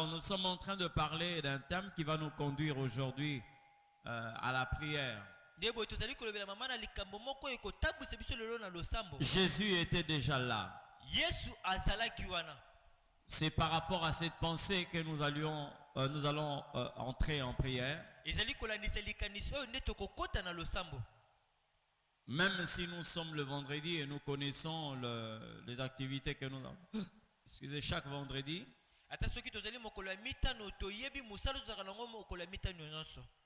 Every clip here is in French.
Nous sommes en train de parler d'un thème qui va nous conduire aujourd'hui à la prière. Jésus était déjà là. C'est par rapport à cette pensée que nous allons entrer en prière. Même si nous sommes le vendredi et nous connaissons les activités que nous avons. Excusez, chaque vendredi.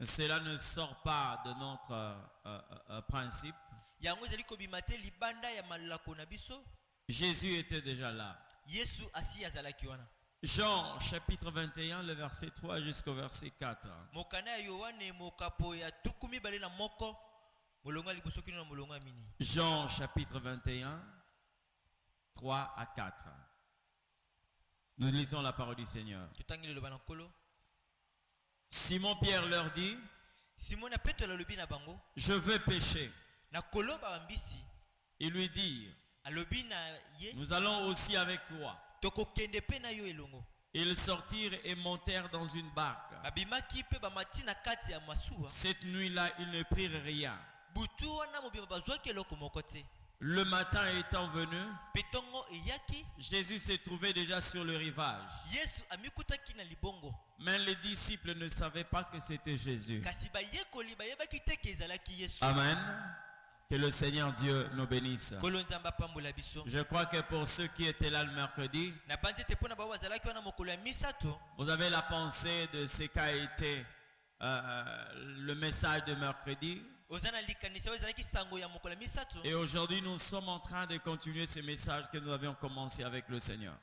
Cela ne sort pas de notre principe. Jésus était déjà là. Jean chapitre 21, le verset 3 jusqu'au verset 4. Jean chapitre 21, 3 à 4. Nous lisons la parole du Seigneur. Simon Pierre leur dit: je veux pécher. Ils lui dirent: nous allons aussi avec toi. Ils sortirent et montèrent dans une barque. Cette nuit-là, ils ne prirent rien. Le matin étant venu, Jésus se trouvait déjà sur le rivage. Mais les disciples ne savaient pas que c'était Jésus. Amen. Que le Seigneur Dieu nous bénisse. Je crois que pour ceux qui étaient là le mercredi, vous avez la pensée de ce qu'a été le message de mercredi. Et aujourd'hui, nous sommes en train de continuer ce message que nous avions commencé avec le Seigneur.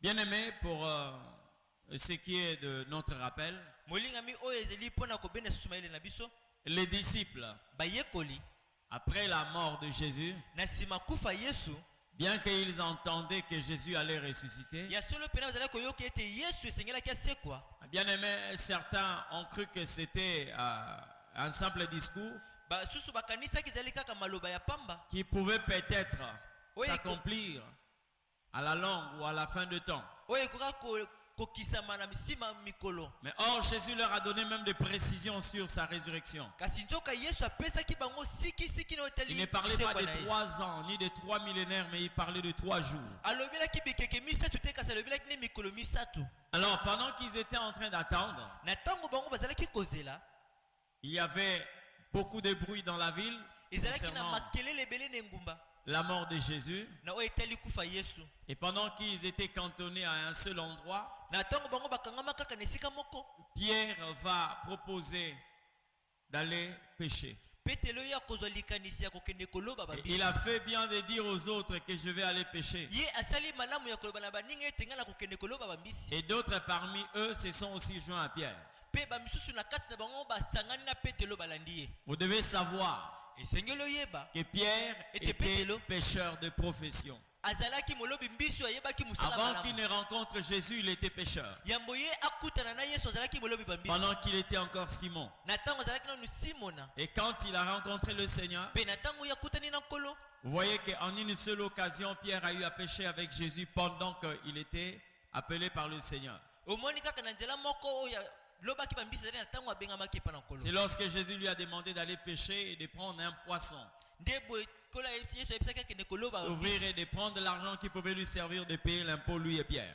Bien-aimés, pour ce qui est de notre rappel, les disciples, après la mort de Jésus, bien qu'ils entendaient que Jésus allait ressusciter, bien-aimés, certains ont cru que c'était un simple discours qui pouvait peut-être s'accomplir à la longue ou à la fin de temps. Mais or, Jésus leur a donné même des précisions sur sa résurrection. Il ne parlait pas de 3 ans, ni de 3 millénaires, mais il parlait de 3 jours. Alors, pendant qu'ils étaient en train d'attendre, il y avait beaucoup de bruit dans la ville concernant la mort de Jésus. Et pendant qu'ils étaient cantonnés à un seul endroit, Pierre va proposer d'aller pécher. Et il a fait bien de dire aux autres que je vais aller pécher. Et d'autres parmi eux se sont aussi joints à Pierre. Vous devez savoir que Pierre était pécheur de profession. Avant qu'il ne rencontre Jésus, il était pécheur. Pendant qu'il était encore Simon. Et quand il a rencontré le Seigneur, vous voyez qu'en une seule occasion, Pierre a eu à pécher avec Jésus pendant qu'il était appelé par le Seigneur. C'est lorsque Jésus lui a demandé d'aller pêcher et de prendre un poisson, d'ouvrir et de prendre l'argent qui pouvait lui servir de payer l'impôt, lui et Pierre.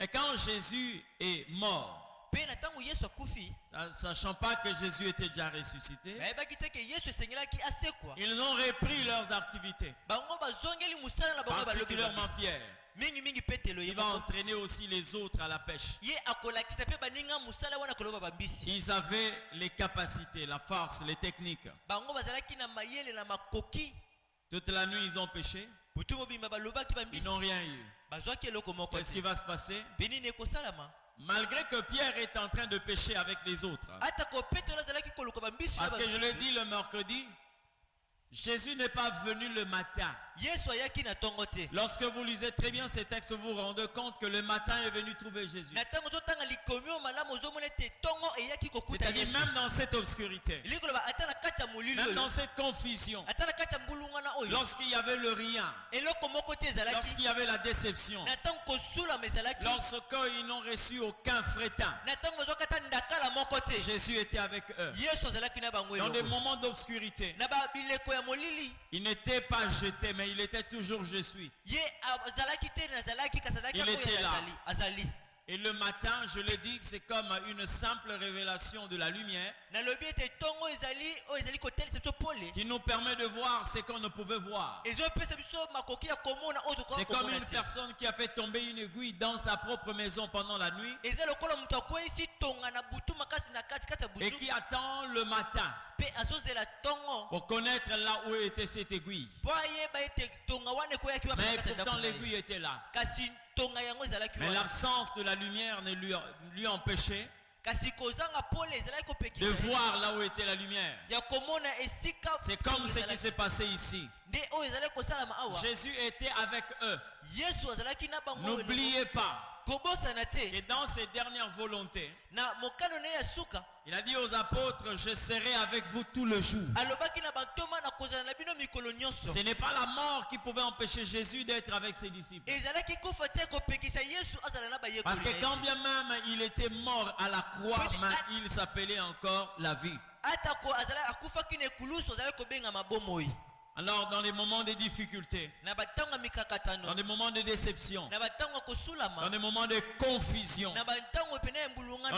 Et quand Jésus est mort, sachant pas que Jésus était déjà ressuscité, ils ont repris leurs activités, particulièrement Pierre. Il va entraîner aussi les autres à la pêche. Ils avaient les capacités, la force, les techniques. Toute la nuit ils ont pêché. Ils n'ont rien eu. Qu'est-ce qui va se passer? Malgré que Pierre est en train de pêcher avec les autres. Parce que je l'ai dit le mercredi, Jésus n'est pas venu le matin. Lorsque vous lisez très bien ces textes, vous vous rendez compte que le matin est venu trouver Jésus. C'est-à-dire même dans cette obscurité, même dans cette confusion, lorsqu'il y avait le rien, lorsqu'il y avait la déception, lorsqu'ils n'ont reçu aucun frétin, Jésus était avec eux. Dans des moments d'obscurité, il n'était pas jeté, mais il était toujours je suis. Il était là. Et le matin, je l'ai dit, c'est comme une simple révélation de la lumière qui nous permet de voir ce qu'on ne pouvait voir. C'est comme une personne qui a fait tomber une aiguille dans sa propre maison pendant la nuit et qui attend le matin pour connaître là où était cette aiguille. Mais pourtant l'aiguille était là. Mais l'absence de la lumière ne lui empêchait de voir là où était la lumière. C'est comme ce qui s'est passé ici. Jésus était avec eux. N'oubliez pas que dans ses dernières volontés, il a dit aux apôtres, je serai avec vous tout le jour. Ce n'est pas la mort qui pouvait empêcher Jésus d'être avec ses disciples. Parce que quand bien même il était mort à la croix, mais il s'appelait encore la vie. Alors dans les moments de difficulté, dans des moments de déception, dans des moments de confusion, dans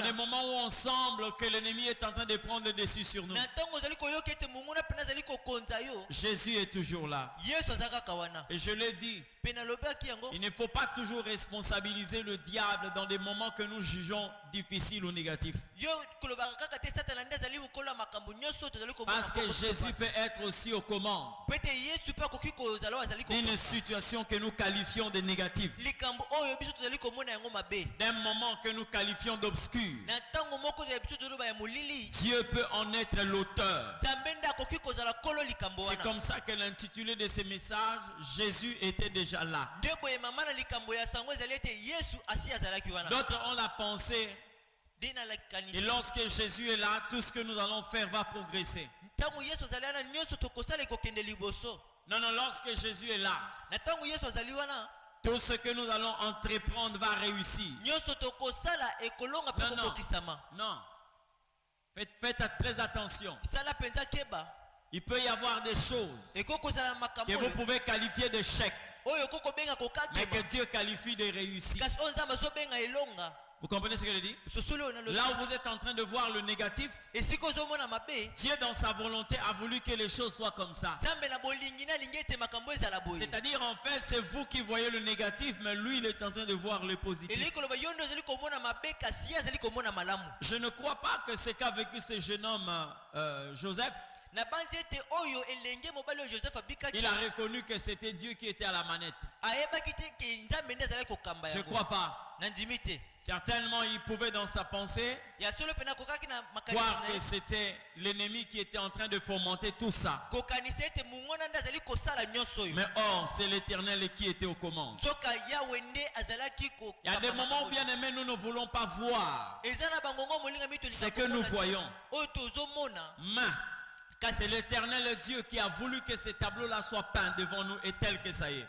des moments où on semble que l'ennemi est en train de prendre le dessus sur nous, Jésus est toujours là. Et je l'ai dit, il ne faut pas toujours responsabiliser le diable dans des moments que nous jugeons difficiles ou négatifs. Parce que Jésus peut être aussi aux commandes d'une situation que nous qualifions de négative, d'un moment que nous qualifions d'obscur. Dieu peut en être l'auteur. C'est comme ça que l'intitulé de ce message, Jésus était déjà là. D'autres ont la pensée et lorsque Jésus est là, tout ce que nous allons faire va progresser. Non, non, lorsque Jésus est là, tout ce que nous allons entreprendre va réussir. Non. Faites très attention. Il peut y avoir des choses que vous pouvez qualifier d'échec, mais que Dieu qualifie de réussite. Vous comprenez ce que je dis? Là où vous êtes en train de voir le négatif, Dieu dans sa volonté a voulu que les choses soient comme ça. C'est-à-dire en fait c'est vous qui voyez le négatif, mais lui il est en train de voir le positif. Je ne crois pas que ce qu'a vécu ce jeune homme Joseph, il a reconnu que c'était Dieu qui était à la manette. Je ne crois pas. Certainement il pouvait dans sa pensée croire que c'était l'ennemi qui était en train de fomenter tout ça. Mais or c'est l'Éternel qui était aux commandes. Il y a des moments où bien aimés nous ne voulons pas voir ce que nous voyons. Mais c'est l'Éternel Dieu qui a voulu que ce tableau-là soit peint devant nous et tel que ça y est.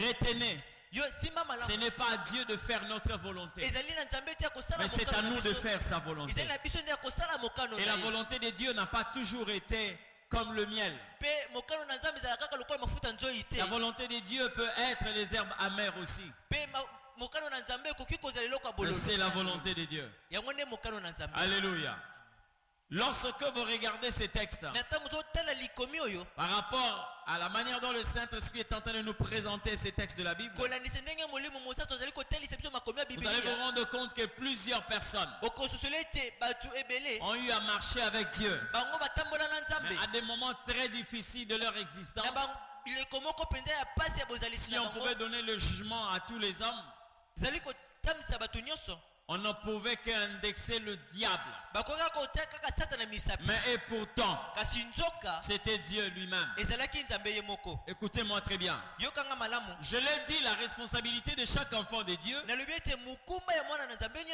Retenez, ce n'est pas à Dieu de faire notre volonté, mais c'est à nous de faire sa volonté. Et la volonté de Dieu n'a pas toujours été comme le miel. La volonté de Dieu peut être les herbes amères aussi. Mais c'est la volonté de Dieu. Alléluia. Lorsque vous regardez ces textes, par rapport à la manière dont le Saint-Esprit est en train de nous présenter ces textes de la Bible, vous allez vous rendre compte que plusieurs personnes ont eu à marcher avec Dieu, mais à des moments très difficiles de leur existence. Si on pouvait donner le jugement à tous les hommes, On ne pouvait qu'indexer le diable. Mais et pourtant, c'était Dieu lui-même. Écoutez-moi très bien. Je l'ai dit, la responsabilité de chaque enfant de Dieu,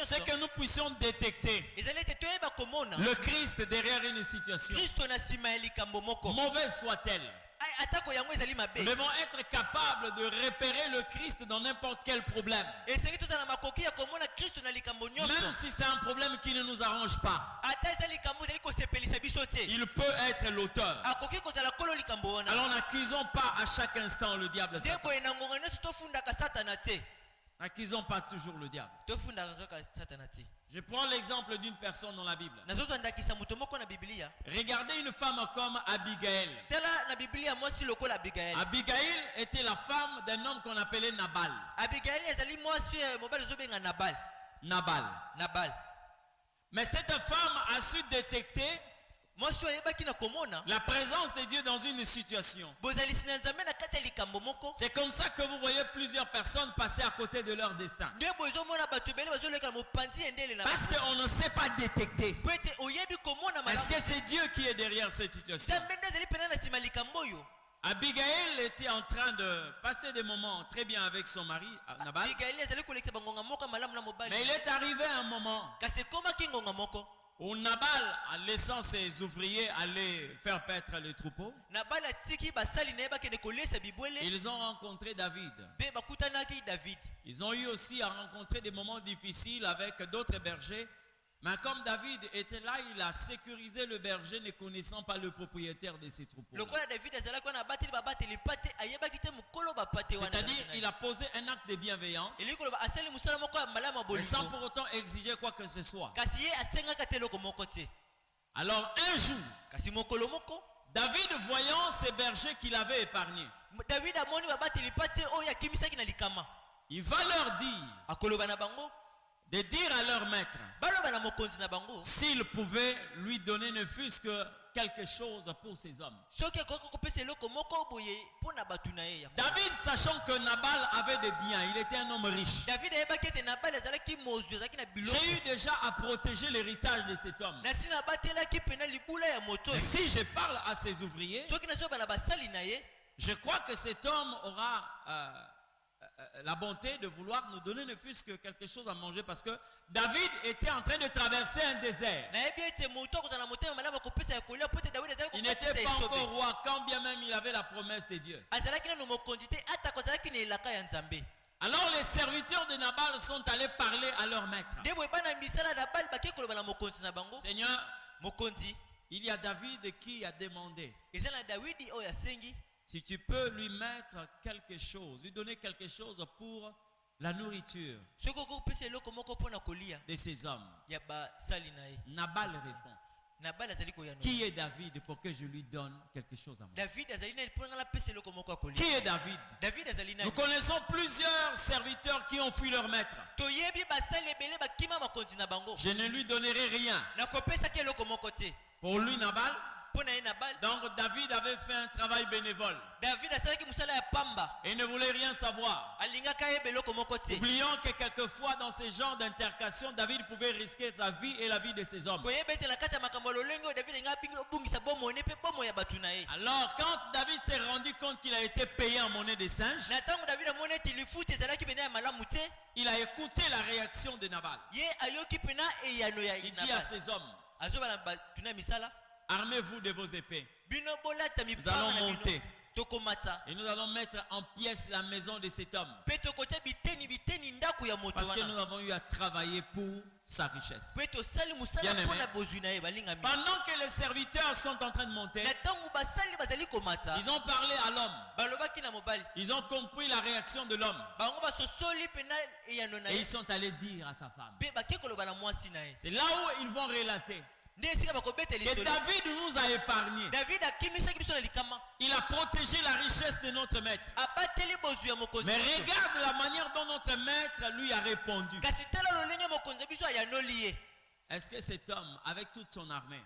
c'est que nous puissions détecter le Christ derrière une situation, mauvaise soit-elle. Nous devons être capables de repérer le Christ dans n'importe quel problème. Même si c'est un problème qui ne nous arrange pas, il peut être l'auteur. Alors n'accusons pas à chaque instant le diable. N'accusons pas toujours le diable. Je prends l'exemple d'une personne dans la Bible. Regardez une femme comme Abigail. Abigail était la femme d'un homme qu'on appelait Nabal. Nabal. Mais cette femme a su détecter la présence de Dieu dans une situation. C'est comme ça que vous voyez plusieurs personnes passer à côté de leur destin. Parce qu'on ne sait pas détecter. Est-ce que c'est Dieu qui est derrière cette situation? Abigail était en train de passer des moments très bien avec son mari, Nabal. Mais il est arrivé un moment où Nabal, en laissant ses ouvriers aller faire paître les troupeaux, ils ont rencontré David. Ils ont eu aussi à rencontrer des moments difficiles avec d'autres bergers. Mais comme David était là, il a sécurisé le berger ne connaissant pas le propriétaire de ses troupeaux. C'est-à-dire qu'il a posé un acte de bienveillance, mais sans pour autant exiger quoi que ce soit. Alors un jour, David, voyant ces bergers qu'il avait épargnés, il va leur dire de dire à leur maître s'ils pouvaient lui donner ne fût-ce que quelque chose pour ces hommes. David, sachant que Nabal avait des biens, il était un homme riche. J'ai eu déjà à protéger l'héritage de cet homme. Et si je parle à ses ouvriers, je crois que cet homme aura la bonté de vouloir nous donner ne fût-ce que quelque chose à manger, parce que David était en train de traverser un désert. Il n'était pas encore roi, quand bien même il avait la promesse de Dieu. Alors les serviteurs de Nabal sont allés parler à leur maître. Seigneur, il y a David qui a demandé si tu peux lui mettre quelque chose, lui donner quelque chose pour la nourriture de ces hommes. Nabal répond, qui est David pour que je lui donne quelque chose à manger? Qui est David? Nous connaissons plusieurs serviteurs qui ont fui leur maître. Je ne lui donnerai rien. Pour lui, Nabal, donc David avait fait un travail bénévole. Et il ne voulait rien savoir. Oublions que quelquefois dans ce genre d'intercation, David pouvait risquer sa vie et la vie de ses hommes. Alors quand David s'est rendu compte qu'il a été payé en monnaie de singe, il a écouté la réaction de Nabal. Il dit à ses hommes, armez-vous de vos épées. Nous allons monter. Et nous allons mettre en pièces la maison de cet homme. Parce que nous avons eu à travailler pour sa richesse. Bien aimé. Pendant que les serviteurs sont en train de monter, ils ont parlé à l'homme. Ils ont compris la réaction de l'homme. Et ils sont allés dire à sa femme. C'est là où ils vont relater que David nous a épargnés. Il a protégé la richesse de notre maître. Mais regarde la manière dont notre maître lui a répondu. Est-ce que cet homme, avec toute son armée,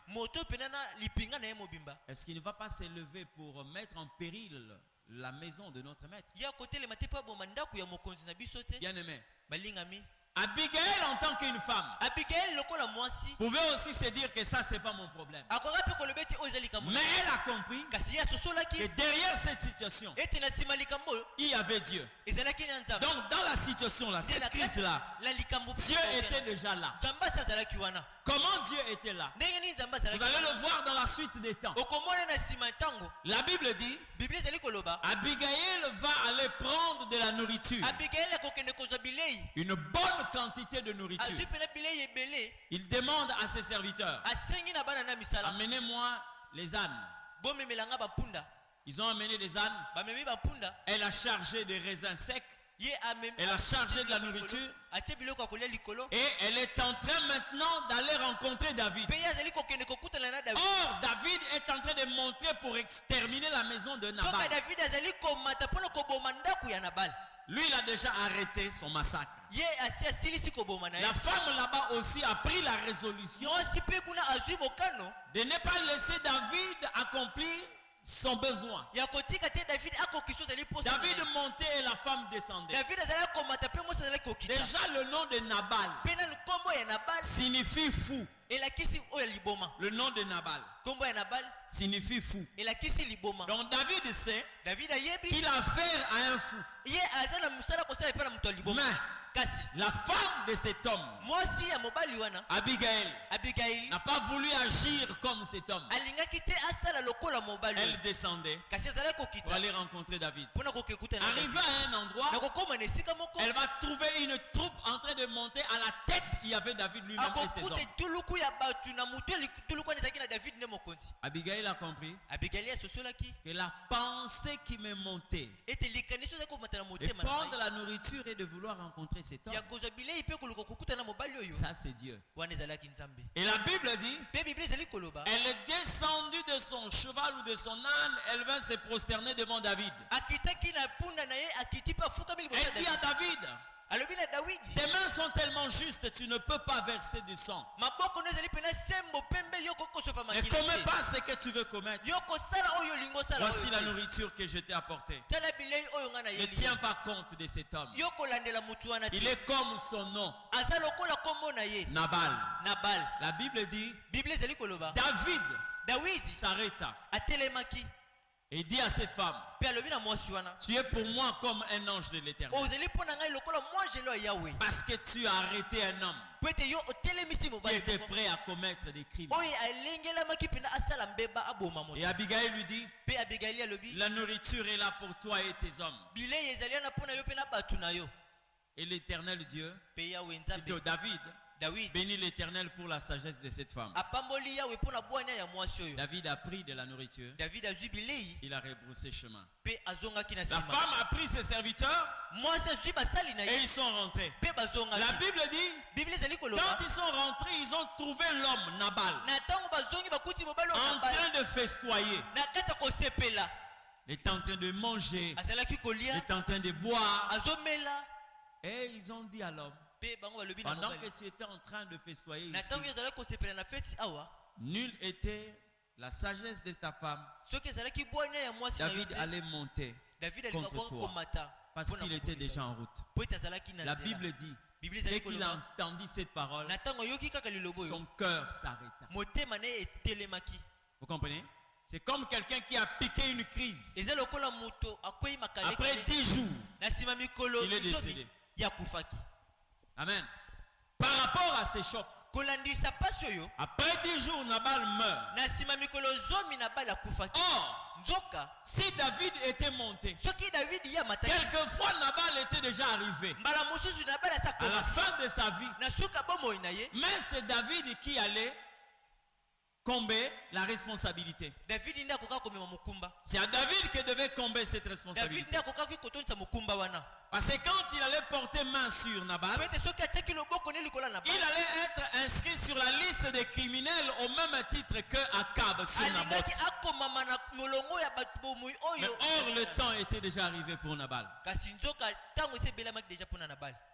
est-ce qu'il ne va pas s'élever pour mettre en péril la maison de notre maître? Bien aimé, Abigail en tant qu'une femme pouvait aussi se dire que ça c'est pas mon problème. Mais elle a compris que derrière cette situation, il y avait Dieu. Donc dans la situation là, cette crise là, Dieu était déjà là. Comment Dieu était là? Vous allez le voir dans la suite des temps. La Bible dit, Abigail va aller prendre de la nourriture, une bonne quantité de nourriture. Il demande à ses serviteurs, amenez-moi les ânes. Ils ont amené des ânes. Elle a chargé des raisins secs. Elle a chargé de la nourriture. Et elle est en train maintenant d'aller rencontrer David. Or, David est en train de monter pour exterminer la maison de Nabal. Lui, il a déjà arrêté son massacre. La femme là-bas aussi a pris la résolution de ne pas laisser David accomplir son besoin. David montait et la femme descendait. Déjà le nom de Nabal signifie fou. Le nom de Nabal signifie fou. Donc David sait qu'il a affaire à un fou. Mais la femme de cet homme, Abigail, n'a pas voulu agir comme cet homme. Elle descendait pour aller rencontrer David. Arrivée à un endroit, elle va trouver une troupe en train de monter. À la tête, il y avait David lui-même et ses hommes. Abigail a compris que la pensée qui me montait de prendre la nourriture et de vouloir rencontrer cet homme, ça c'est Dieu. Et la Bible dit, elle est descendue de son cheval ou de son âne, elle vint se prosterner devant David. Elle dit à David, tes mains sont tellement justes, tu ne peux pas verser du sang. Ne commets pas ce que tu veux commettre. Voici la nourriture que je t'ai apportée. Ne tiens pas compte de cet homme. Il est comme son nom, Nabal. La Bible dit, David s'arrêta et dit à cette femme, tu es pour moi comme un ange de l'Éternel. Parce que tu as arrêté un homme qui était prêt à commettre des crimes. Et Abigail lui dit, la nourriture est là pour toi et tes hommes. Et l'Éternel Dieu, plutôt David, bénit l'Éternel pour la sagesse de cette femme. David a pris de la nourriture. Il a rebroussé chemin. La femme a pris ses serviteurs et ils sont rentrés. La Bible dit, quand ils sont rentrés, ils ont trouvé l'homme Nabal en train de festoyer. Il est en train de manger. Il est en train de boire. Et ils ont dit à l'homme, pendant que tu étais en train de festoyer ici, nul était la sagesse de ta femme. David allait monter contre toi parce qu'il était déjà en route. La Bible dit, dès qu'il a entendu cette parole, son cœur s'arrêta. Vous comprenez? C'est comme quelqu'un qui a piqué une crise. Après 10 jours, il est décédé. Amen. Par rapport à ces chocs, après 10 jours, Nabal meurt. Or, si David était monté, quelquefois Nabal était déjà arrivé à la fin de sa vie. Mais c'est David qui allait comber la responsabilité. C'est à David que devait comber cette responsabilité. Parce que quand il allait porter main sur Nabal, il allait être inscrit sur la liste des criminels au même titre que Akab sur Naboth. Mais or, le temps était déjà arrivé pour Nabal.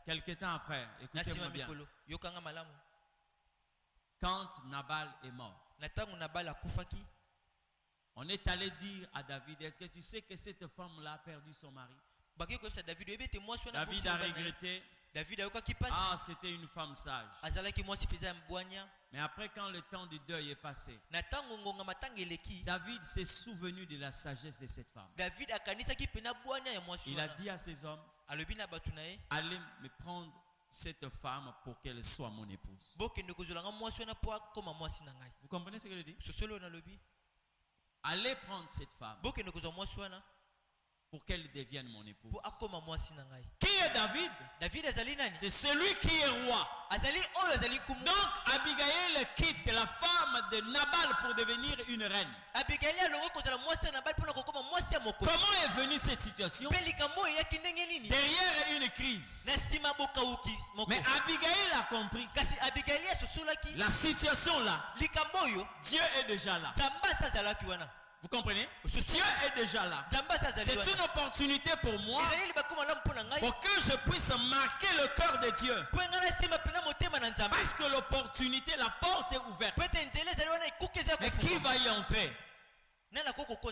Quelque temps après, écoutez-moi bien. Quand Nabal est mort, on est allé dire à David, est-ce que tu sais que cette femme-là a perdu son mari? David a regretté Ah, c'était une femme sage. Mais après, quand le temps du deuil est passé, David s'est souvenu de la sagesse de cette femme. Il a dit à ses hommes, allez me prendre cette femme pour qu'elle soit mon épouse. Vous comprenez ce que je dis? Allez prendre cette femme pour qu'elle devienne mon épouse. Qui est David? C'est celui qui est roi. Donc Abigail quitte la femme de Nabal pour devenir une reine. Comment est venue cette situation? Derrière une crise. Mais Abigail a compris. La situation là, Dieu est déjà là. Vous comprenez? Dieu est déjà là. C'est une opportunité pour moi pour que je puisse marquer le cœur de Dieu. Parce que l'opportunité, la porte est ouverte. Mais qui va y entrer?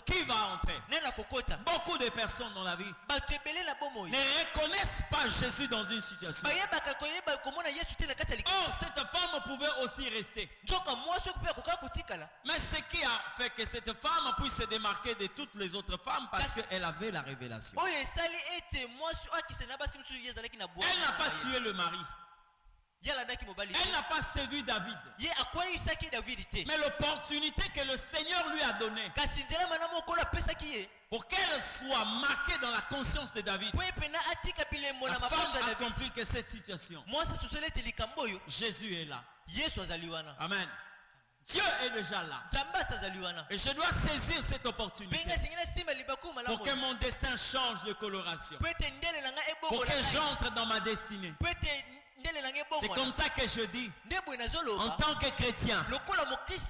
Qui va entrer? Beaucoup de personnes dans la vie ne reconnaissent pas Jésus dans une situation. Oh, cette femme pouvait aussi rester. Mais ce qui a fait que cette femme puisse se démarquer de toutes les autres femmes, parce qu'elle avait la révélation. Elle n'a pas tué le mari. Elle n'a pas séduit David. Mais l'opportunité que le Seigneur lui a donnée pour qu'elle soit marquée dans la conscience de David, la femme a compris que cette situation, Jésus est là. Amen. Dieu est déjà là. Et je dois saisir cette opportunité pour que mon destin change de coloration, pour que j'entre dans ma destinée. C'est comme ça que je dis, en tant que chrétien,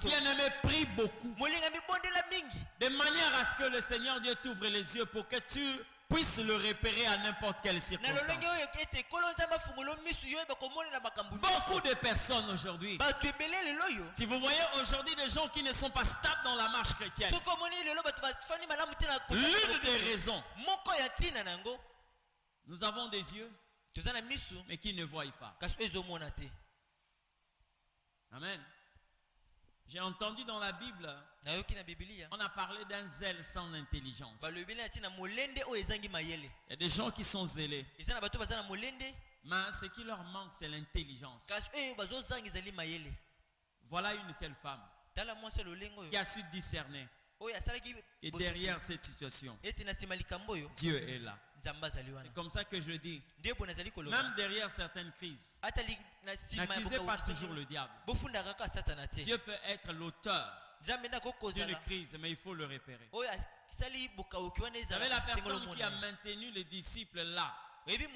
bien-aimé, prie beaucoup, de manière à ce que le Seigneur Dieu t'ouvre les yeux pour que tu puisses le repérer à n'importe quelle circonstance. Beaucoup de personnes aujourd'hui, si vous voyez aujourd'hui des gens qui ne sont pas stables dans la marche chrétienne, l'une des raisons, nous avons des yeux mais qui ne voient pas. Amen. J'ai entendu dans la Bible, on a parlé d'un zèle sans intelligence. Il y a des gens qui sont zélés, mais ce qui leur manque, c'est l'intelligence. Voilà une telle femme qui a su discerner que derrière cette situation, Dieu est là. C'est comme ça que je dis, même derrière certaines crises, n'accusez pas toujours le diable. Dieu peut être l'auteur d'une crise, mais il faut le repérer. Vous savez, la personne qui a maintenu les disciples là, même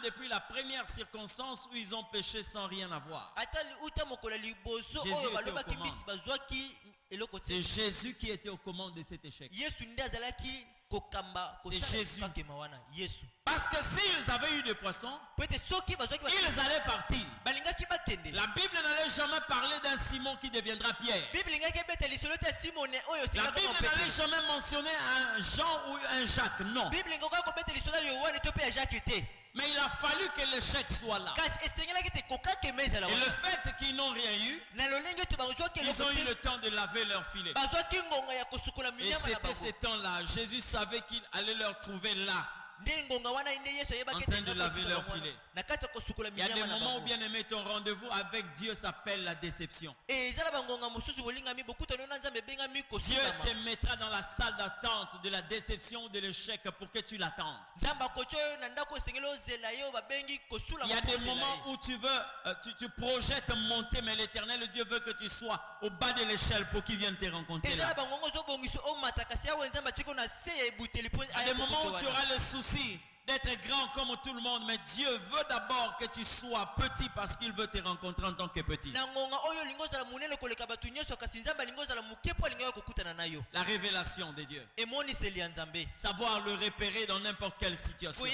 depuis la première circonstance où ils ont péché sans rien avoir, c'est Jésus qui était aux commandes de cet échec. C'est Jésus. Parce que s'ils avaient eu des poissons, ils allaient partir. La Bible n'allait jamais parler d'un Simon qui deviendra Pierre. La Bible n'allait jamais mentionner un Jean ou un Jacques. Non. Mais il a fallu que l'échec soit là. Et le fait qu'ils n'ont rien eu, ils ont eu le temps de laver leur filet. Et c'était ce temps-là. Jésus savait qu'il allait leur trouver là, en train de laver leur filet. Il y a des moments où, bien aimé, ton rendez-vous avec Dieu s'appelle la déception. Dieu te mettra dans la salle d'attente de la déception ou de l'échec pour que tu l'attendes. Il y a des moments où tu projettes monter, mais l'Éternel Dieu veut que tu sois au bas de l'échelle pour qu'il vienne te rencontrer là. Il y a des moments où tu auras le souci d'être grand comme tout le monde, mais Dieu veut d'abord que tu sois petit parce qu'il veut te rencontrer en tant que petit. La révélation de Dieu. Savoir le repérer dans n'importe quelle situation.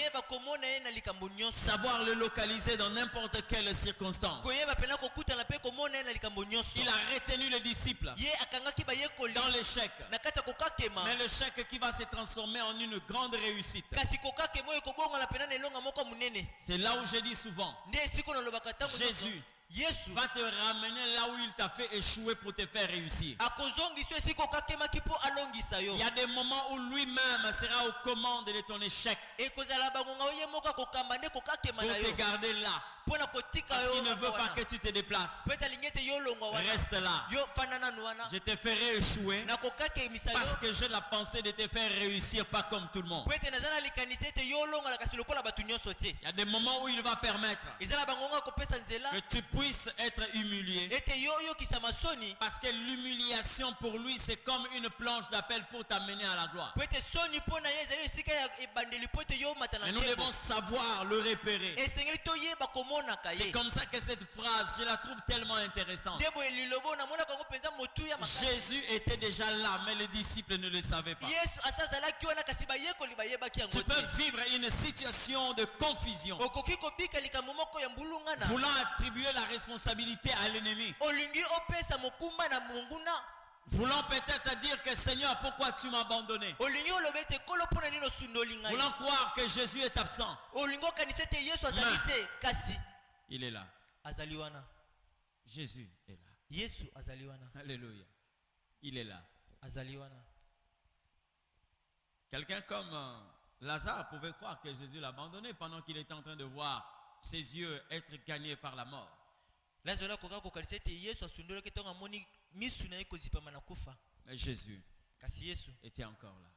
Savoir le localiser dans n'importe quelle circonstance. Il a retenu les disciples dans l'échec. Mais l'échec qui va se transformer en une grande réussite. C'est là où je dis souvent, Jésus va te ramener là où il t'a fait échouer pour te faire réussir. Il y a des moments où lui-même sera aux commandes de ton échec pour te garder là. Parce qu'il ne veut pas que tu te déplaces. Reste là. Je te ferai échouer parce que j'ai la pensée de te faire réussir, pas comme tout le monde. Il y a des moments où il va permettre que tu puisses être humilié, parce que l'humiliation pour lui c'est comme une planche d'appel pour t'amener à la gloire. Et nous devons savoir le repérer. C'est comme ça que cette phrase, je la trouve tellement intéressante. Jésus était déjà là, mais les disciples ne le savaient pas. Tu peux vivre une situation de confusion, voulant attribuer la responsabilité à l'ennemi, voulant peut-être dire que Seigneur, pourquoi tu m'as abandonné, voulant croire que Jésus est absent. Il est là. Jésus est là. Alléluia. Il est là. Quelqu'un comme Lazare pouvait croire que Jésus l'a abandonné pendant qu'il était en train de voir ses yeux être gagnés par la mort. Mais Jésus était encore là.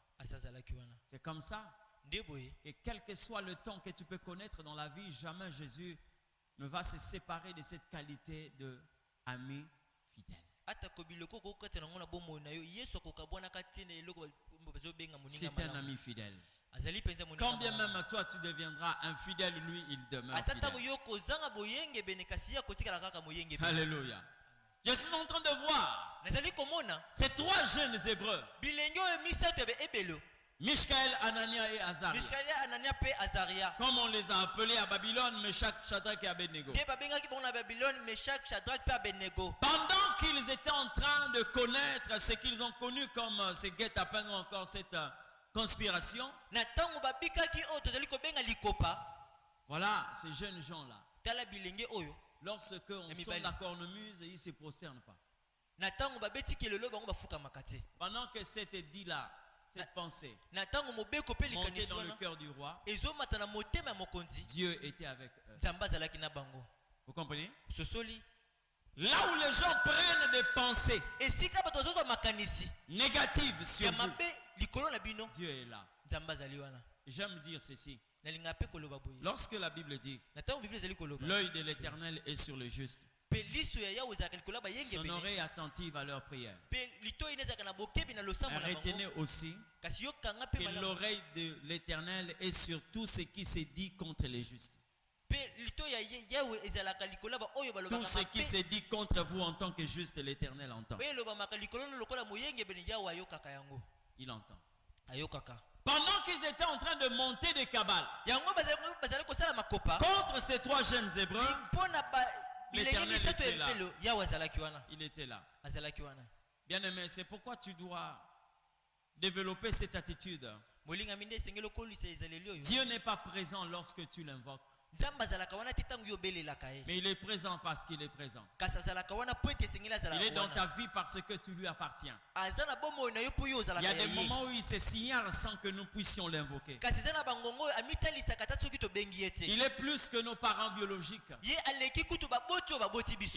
C'est comme ça que quel que soit le temps que tu peux connaître dans la vie, jamais Jésus ne va se séparer de cette qualité de ami fidèle. C'est un ami fidèle. Quand bien même toi tu deviendras infidèle, lui il demeure fidèle. Alléluia. Je suis en train de voir ces trois jeunes Hébreux, Michaël, Anania et Azaria, comme on les a appelés à Babylone, Meshach, Shadrach et Abednego. Pendant qu'ils étaient en train de connaître ce qu'ils ont connu comme ce guet-apens ou encore cette conspiration, voilà ces jeunes gens-là, lorsque on sonne la cornemuse, ils ne se prosternent pas. Pendant que c'était dit là, cette pensée montait dans le cœur du roi, Dieu était avec eux. Vous comprenez? Là où les gens prennent des pensées négatives sur vous, Dieu est là. J'aime dire ceci. Lorsque la Bible dit l'œil de l'Éternel est sur le juste, son oreille attentive à leurs prières. Retenez aussi que l'oreille de l'Éternel est sur tout ce qui se dit contre les justes. Tout ce qui se dit contre vous en tant que juste, l'Éternel entend. Il entend. Pendant qu'ils étaient en train de monter des cabales contre ces trois jeunes Hébreux, l'Éternel était là. Il était là. Bien aimé, c'est pourquoi tu dois développer cette attitude. Dieu n'est pas présent lorsque tu l'invoques, mais il est présent parce qu'il est présent. Il est dans ta vie parce que tu lui appartiens. Il y a des moments où il se signale sans que nous puissions l'invoquer. Il est plus que nos parents biologiques. Il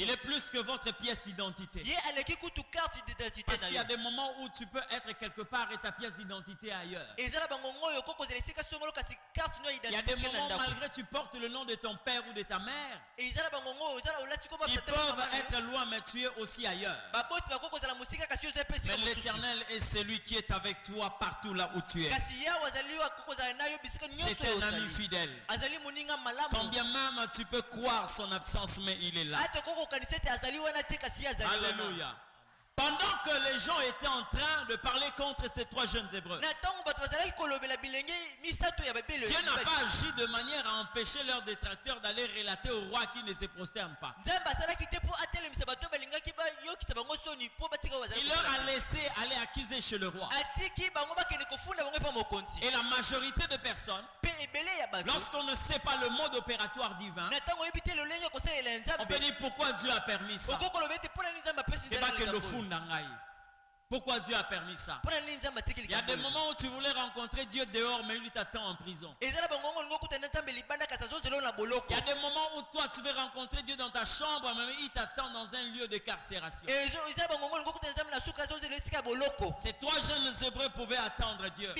est plus que votre pièce d'identité. Parce qu'il y a des moments où tu peux être quelque part et ta pièce d'identité est ailleurs. Il y a des moments malgré que tu portes le nom de ton père ou de ta mère, ils peuvent être loin mais tu es aussi ailleurs. Mais l'Éternel est celui qui est avec toi partout là où tu es. C'est un ami fidèle. Quand bien même tu peux croire son absence, mais il est là. Alléluia. Pendant que les gens étaient en train de parler contre ces trois jeunes Hébreux, Dieu n'a pas agi de manière à empêcher leurs détracteurs d'aller relater au roi qui ne se prosterne pas. Il leur a laissé aller accuser chez le roi. Et la majorité de personnes, lorsqu'on ne sait pas le mode opératoire divin, on peut dire pourquoi Dieu a permis ça. Pourquoi Dieu a permis ça? Il y a des moments où tu voulais rencontrer Dieu dehors, mais il t'attend en prison. Il y a des moments où toi tu veux rencontrer Dieu dans ta chambre, mais il t'attend dans un lieu de carcération. Ces trois jeunes Hébreux pouvaient attendre Dieu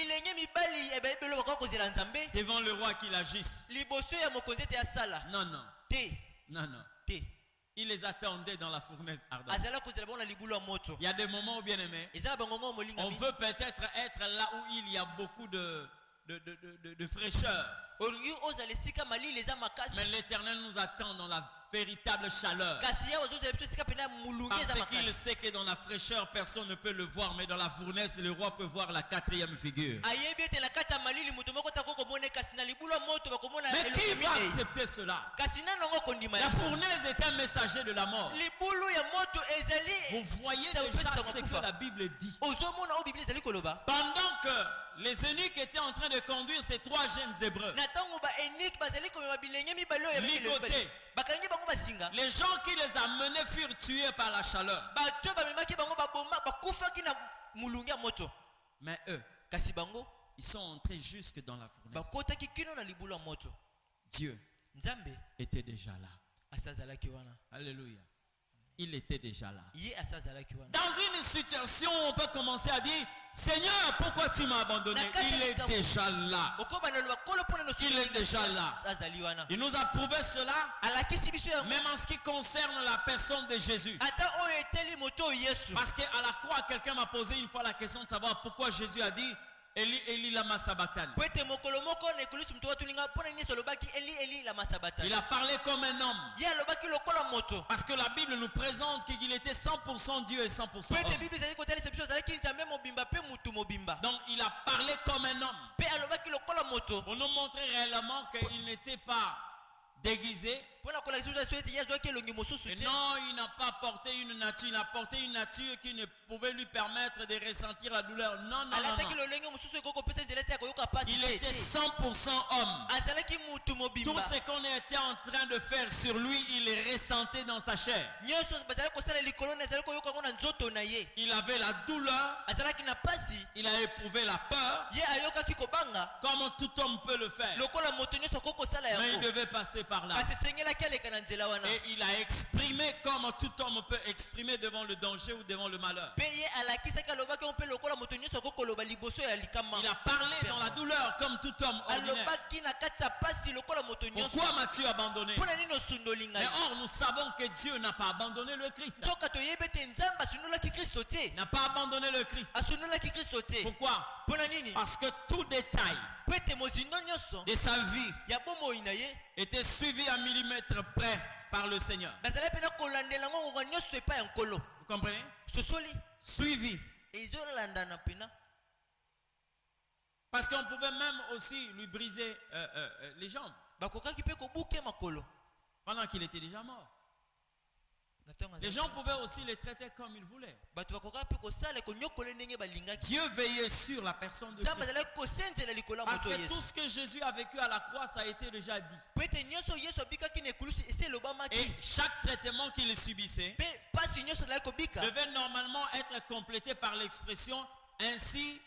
devant le roi qui l'agisse. Non, non. Non, non. Il les attendait dans la fournaise ardente. Il y a des moments où, bien aimé, on veut peut-être être là où il y a beaucoup de fraîcheur. Mais l'Éternel nous attend dans la véritable chaleur. Parce qu'il sait que dans la fraîcheur, personne ne peut le voir. Mais dans la fournaise, le roi peut voir la quatrième figure. Mais qui va accepter cela? La fournaise est un messager de la mort. Vous voyez déjà ce que la Bible dit. Pendant que les eunuques étaient en train de conduire ces trois jeunes Hébreux, ligotés, les gens qui les amenaient furent tués par la chaleur. Mais eux, ils sont entrés jusque dans la fournaise. Dieu était déjà là. Alléluia. Il était déjà là. Dans une situation, on peut commencer à dire, Seigneur, pourquoi tu m'as abandonné? Il est déjà là. Il est déjà là. Il nous a prouvé cela, même en ce qui concerne la personne de Jésus. Parce qu'à la croix, quelqu'un m'a posé une fois la question de savoir pourquoi Jésus a dit, Eli, Eli, lama sabachthani. Il a parlé comme un homme. Parce que la Bible nous présente qu'il était 100% Dieu et 100% homme. Donc il a parlé comme un homme. Pour nous montrer réellement qu'il n'était pas déguisé. Et non, il n'a pas porté une nature. Il a porté une nature qui ne pouvait lui permettre de ressentir la douleur. Non, non, non, non. Il était 100% homme. Tout ce qu'on était en train de faire sur lui, il le ressentait dans sa chair. Il avait la douleur. Il a éprouvé la peur. Comme tout homme peut le faire. Mais il devait passer par là. Et il a exprimé comme tout homme peut exprimer devant le danger ou devant le malheur. Il a parlé dans la douleur comme tout homme ordinaire. Pourquoi m'as-tu abandonné? Mais or nous savons que Dieu n'a pas abandonné le Christ. Il n'a pas abandonné le Christ. Pourquoi? Parce que tout détail de sa vie était suivi à millimètre près par le Seigneur. Vous comprenez? Suivi. Parce qu'on pouvait même aussi lui briser les jambes pendant qu'il était déjà mort. Les gens pouvaient aussi les traiter comme ils voulaient. Dieu veillait sur la personne de Christ. Parce que tout ce que Jésus a vécu à la croix, ça a été déjà dit. Et chaque traitement qu'il subissait devait normalement être complété par l'expression ainsi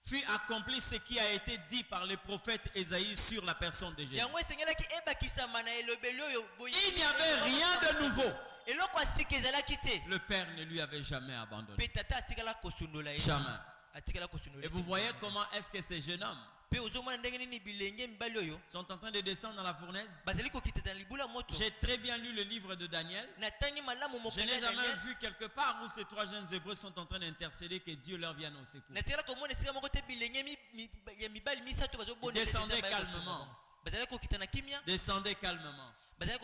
fut accompli ce qui a été dit par le prophète Ésaïe sur la personne de Jésus. Il n'y avait rien de nouveau. Le Père ne lui avait jamais abandonné. Jamais. Et vous voyez comment est-ce que ces jeunes hommes sont en train de descendre dans la fournaise. J'ai très bien lu le livre de Daniel. Je n'ai jamais vu quelque part où ces trois jeunes Hébreux sont en train d'intercéder que Dieu leur vienne au secours. Descendez calmement. Descendez calmement. Il ne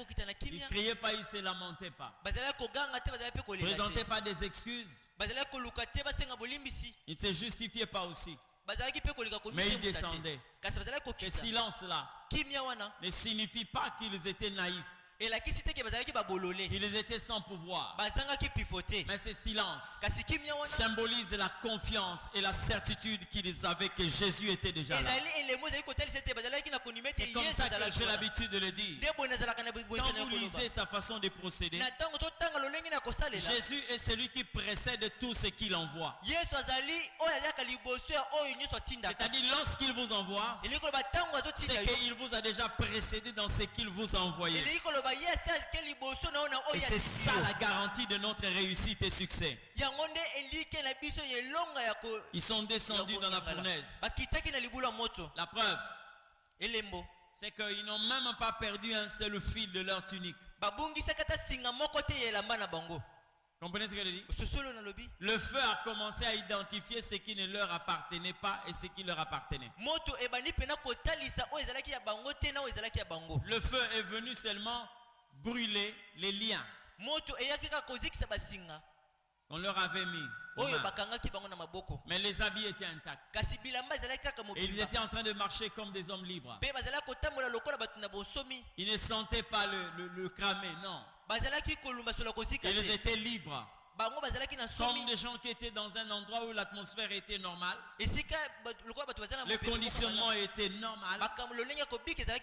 criait pas, il ne se lamentait pas. Ne présentez pas des excuses. Il ne se justifiait pas aussi. Mais il descendait. Ce silence-là ne signifie pas qu'ils étaient naïfs. Ils étaient sans pouvoir. Mais ce silence symbolise la confiance et la certitude qu'ils avaient que Jésus était déjà là. C'est comme ça que j'ai l'habitude de le dire. Quand vous lisez sa façon de procéder, Jésus est celui qui précède tout ce qu'il envoie. C'est-à-dire lorsqu'il vous envoie, c'est qu'il vous a déjà précédé dans ce qu'il vous a envoyé. Et c'est ça la garantie de notre réussite et succès. Ils sont descendus dans la fournaise. La preuve, c'est qu'ils n'ont même pas perdu un seul fil de leur tunique. Comprenez ce que je dis? Le feu a commencé à identifier ce qui ne leur appartenait pas et ce qui leur appartenait. Le feu est venu seulement brûler les liens qu'on leur avait mis. Mais les habits étaient intacts. Et ils étaient en train de marcher comme des hommes libres. Ils ne sentaient pas le cramer, non. Ils étaient libres. Comme des gens qui étaient dans un endroit où l'atmosphère était normale. Le conditionnement était normal.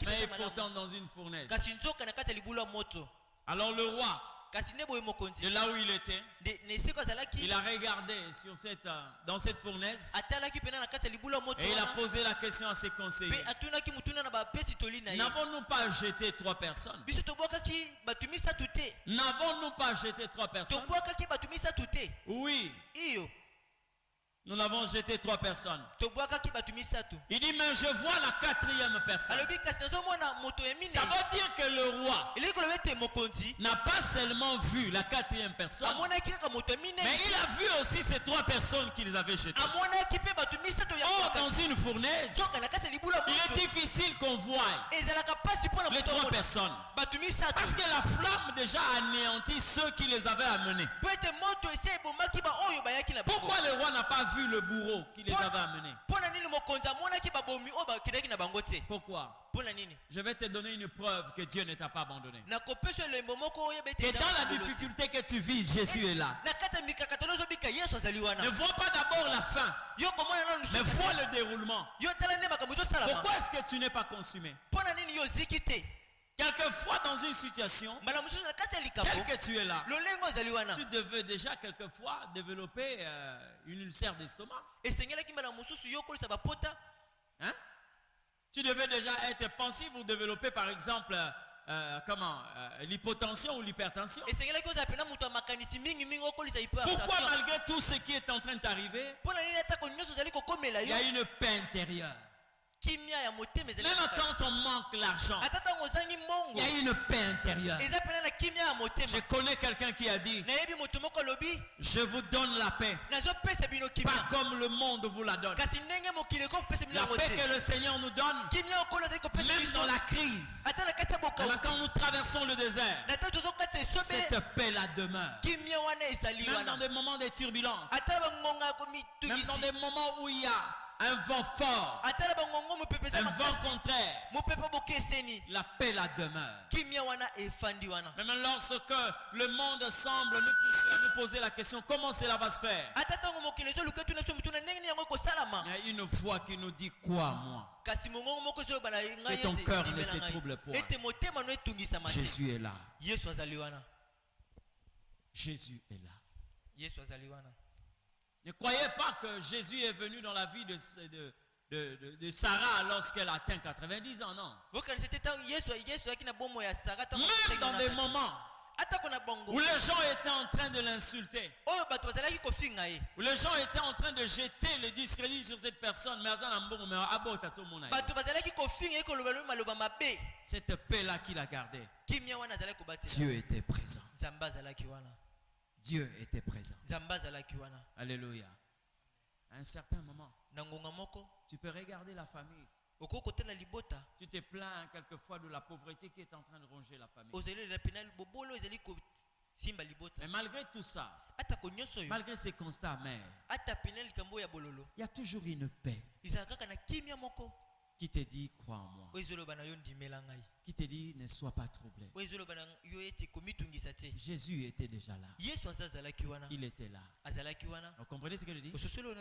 Mais pourtant dans une fournaise. Alors le roi, de là où il était, il a regardé dans cette fournaise et il a posé la question à ses conseillers. N'avons-nous pas jeté 3 personnes? N'avons-nous pas jeté 3 personnes? Oui. Nous avons jeté 3 personnes. Il dit, mais je vois la 4e personne. Ça veut dire que le roi n'a pas seulement vu la 4e personne, mais il a vu aussi ces 3 personnes qu'ils avaient jetées. Or, dans une fournaise, il est difficile qu'on voie les 3 personnes. Parce que la flamme déjà anéantit ceux qui les avaient amenés. Pourquoi le roi n'a pas vu le bourreau qui les avait amenés? Pourquoi? Je vais te donner une preuve que Dieu ne t'a pas abandonné. Et dans la difficulté que tu vis, Jésus est là. Ne vois pas d'abord la fin, mais vois le déroulement. Pourquoi est-ce que tu n'es pas consumé? Quelquefois dans une situation, tel que tu es là, tu devais déjà quelquefois développer une ulcère d'estomac. Hein? Tu devais déjà être pensif ou développer par exemple l'hypotension ou l'hypertension. Pourquoi malgré tout ce qui est en train d'arriver, il y a une paix intérieure? Même quand on manque l'argent, il y a une paix intérieure. Je connais quelqu'un qui a dit, je vous donne la paix, pas comme le monde vous la donne. La paix que le Seigneur nous donne, même dans la crise, quand nous traversons le désert, cette paix-là demeure. Même dans des moments de turbulence, même dans des moments où il y a un vent fort, un vent contraire, la paix la demeure. Même lorsque le monde semble nous poser la question, comment cela va se faire? Il y a une voix qui nous dit, quoi moi? Et ton cœur ne se trouble point. Jésus est là. Jésus est là. Ne croyez pas que Jésus est venu dans la vie de Sarah lorsqu'elle atteint 90 ans, non. Même dans des moments où les gens étaient en train de l'insulter, où les gens étaient en train de jeter le discrédit sur cette personne, cette paix-là qu'il a gardée, Dieu était présent. Dieu était présent. Alléluia. À un certain moment, tu peux regarder la famille. Tu te plains quelquefois de la pauvreté qui est en train de ronger la famille. Mais malgré tout ça, malgré ces constats amers, il y a toujours une paix. Qui te dit crois en moi. Qui te dit ne sois pas troublé. Jésus était déjà là. Il était là. Vous comprenez ce que je dis?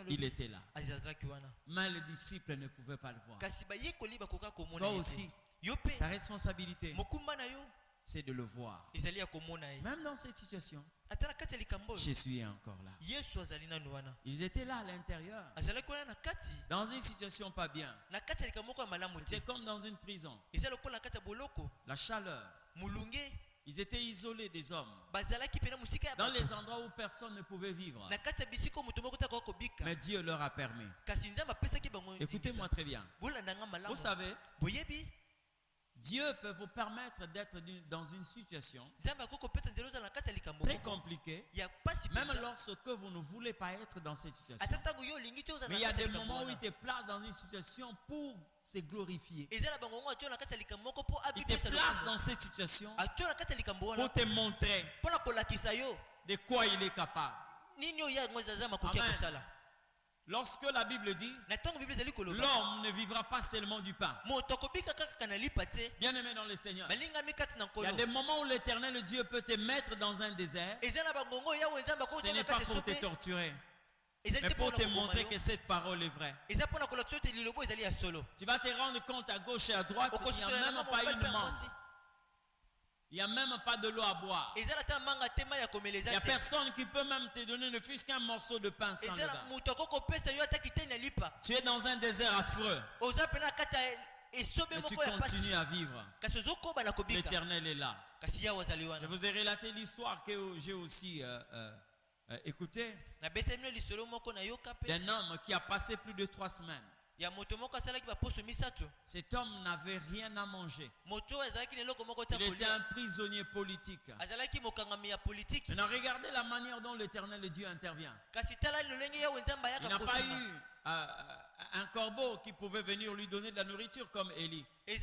Il était là. Mais les disciples ne pouvaient pas le voir. Toi aussi, ta responsabilité, c'est de le voir. Même dans cette situation, Jésus est encore là. Ils étaient là à l'intérieur. Dans une situation pas bien. C'était comme dans une prison. La chaleur. Ils étaient isolés des hommes. Dans les endroits où personne ne pouvait vivre. Mais Dieu leur a permis. Écoutez-moi très bien. Vous savez, Dieu peut vous permettre d'être dans une situation très compliquée, même lorsque vous ne voulez pas être dans cette situation. Mais il y a des moments où il te place dans une situation pour se glorifier. Il te place dans cette situation pour te montrer de quoi il est capable. Amen. Lorsque la Bible dit l'homme ne vivra pas seulement du pain. Bien aimé dans le Seigneur, il y a des moments où l'Éternel Dieu peut te mettre dans un désert. Ce n'est pas pour te torturer, mais pour te montrer que cette parole est vraie. Tu vas te rendre compte à gauche et à droite, il n'y a même pas une mangue. Il n'y a même pas de l'eau à boire. Il n'y a personne qui peut même te donner ne fût-ce qu'un morceau de pain sans levain. Tu es dans un désert affreux. Mais tu continues à vivre. L'Éternel est là. Je vous ai relaté l'histoire que j'ai aussi écoutée d'un homme qui a passé plus de 3 semaines. Cet homme n'avait rien à manger. Il était un prisonnier politique. Maintenant, regardez la manière dont l'Éternel Dieu intervient. Il n'a pas eu un corbeau qui pouvait venir lui donner de la nourriture comme Élie. Mais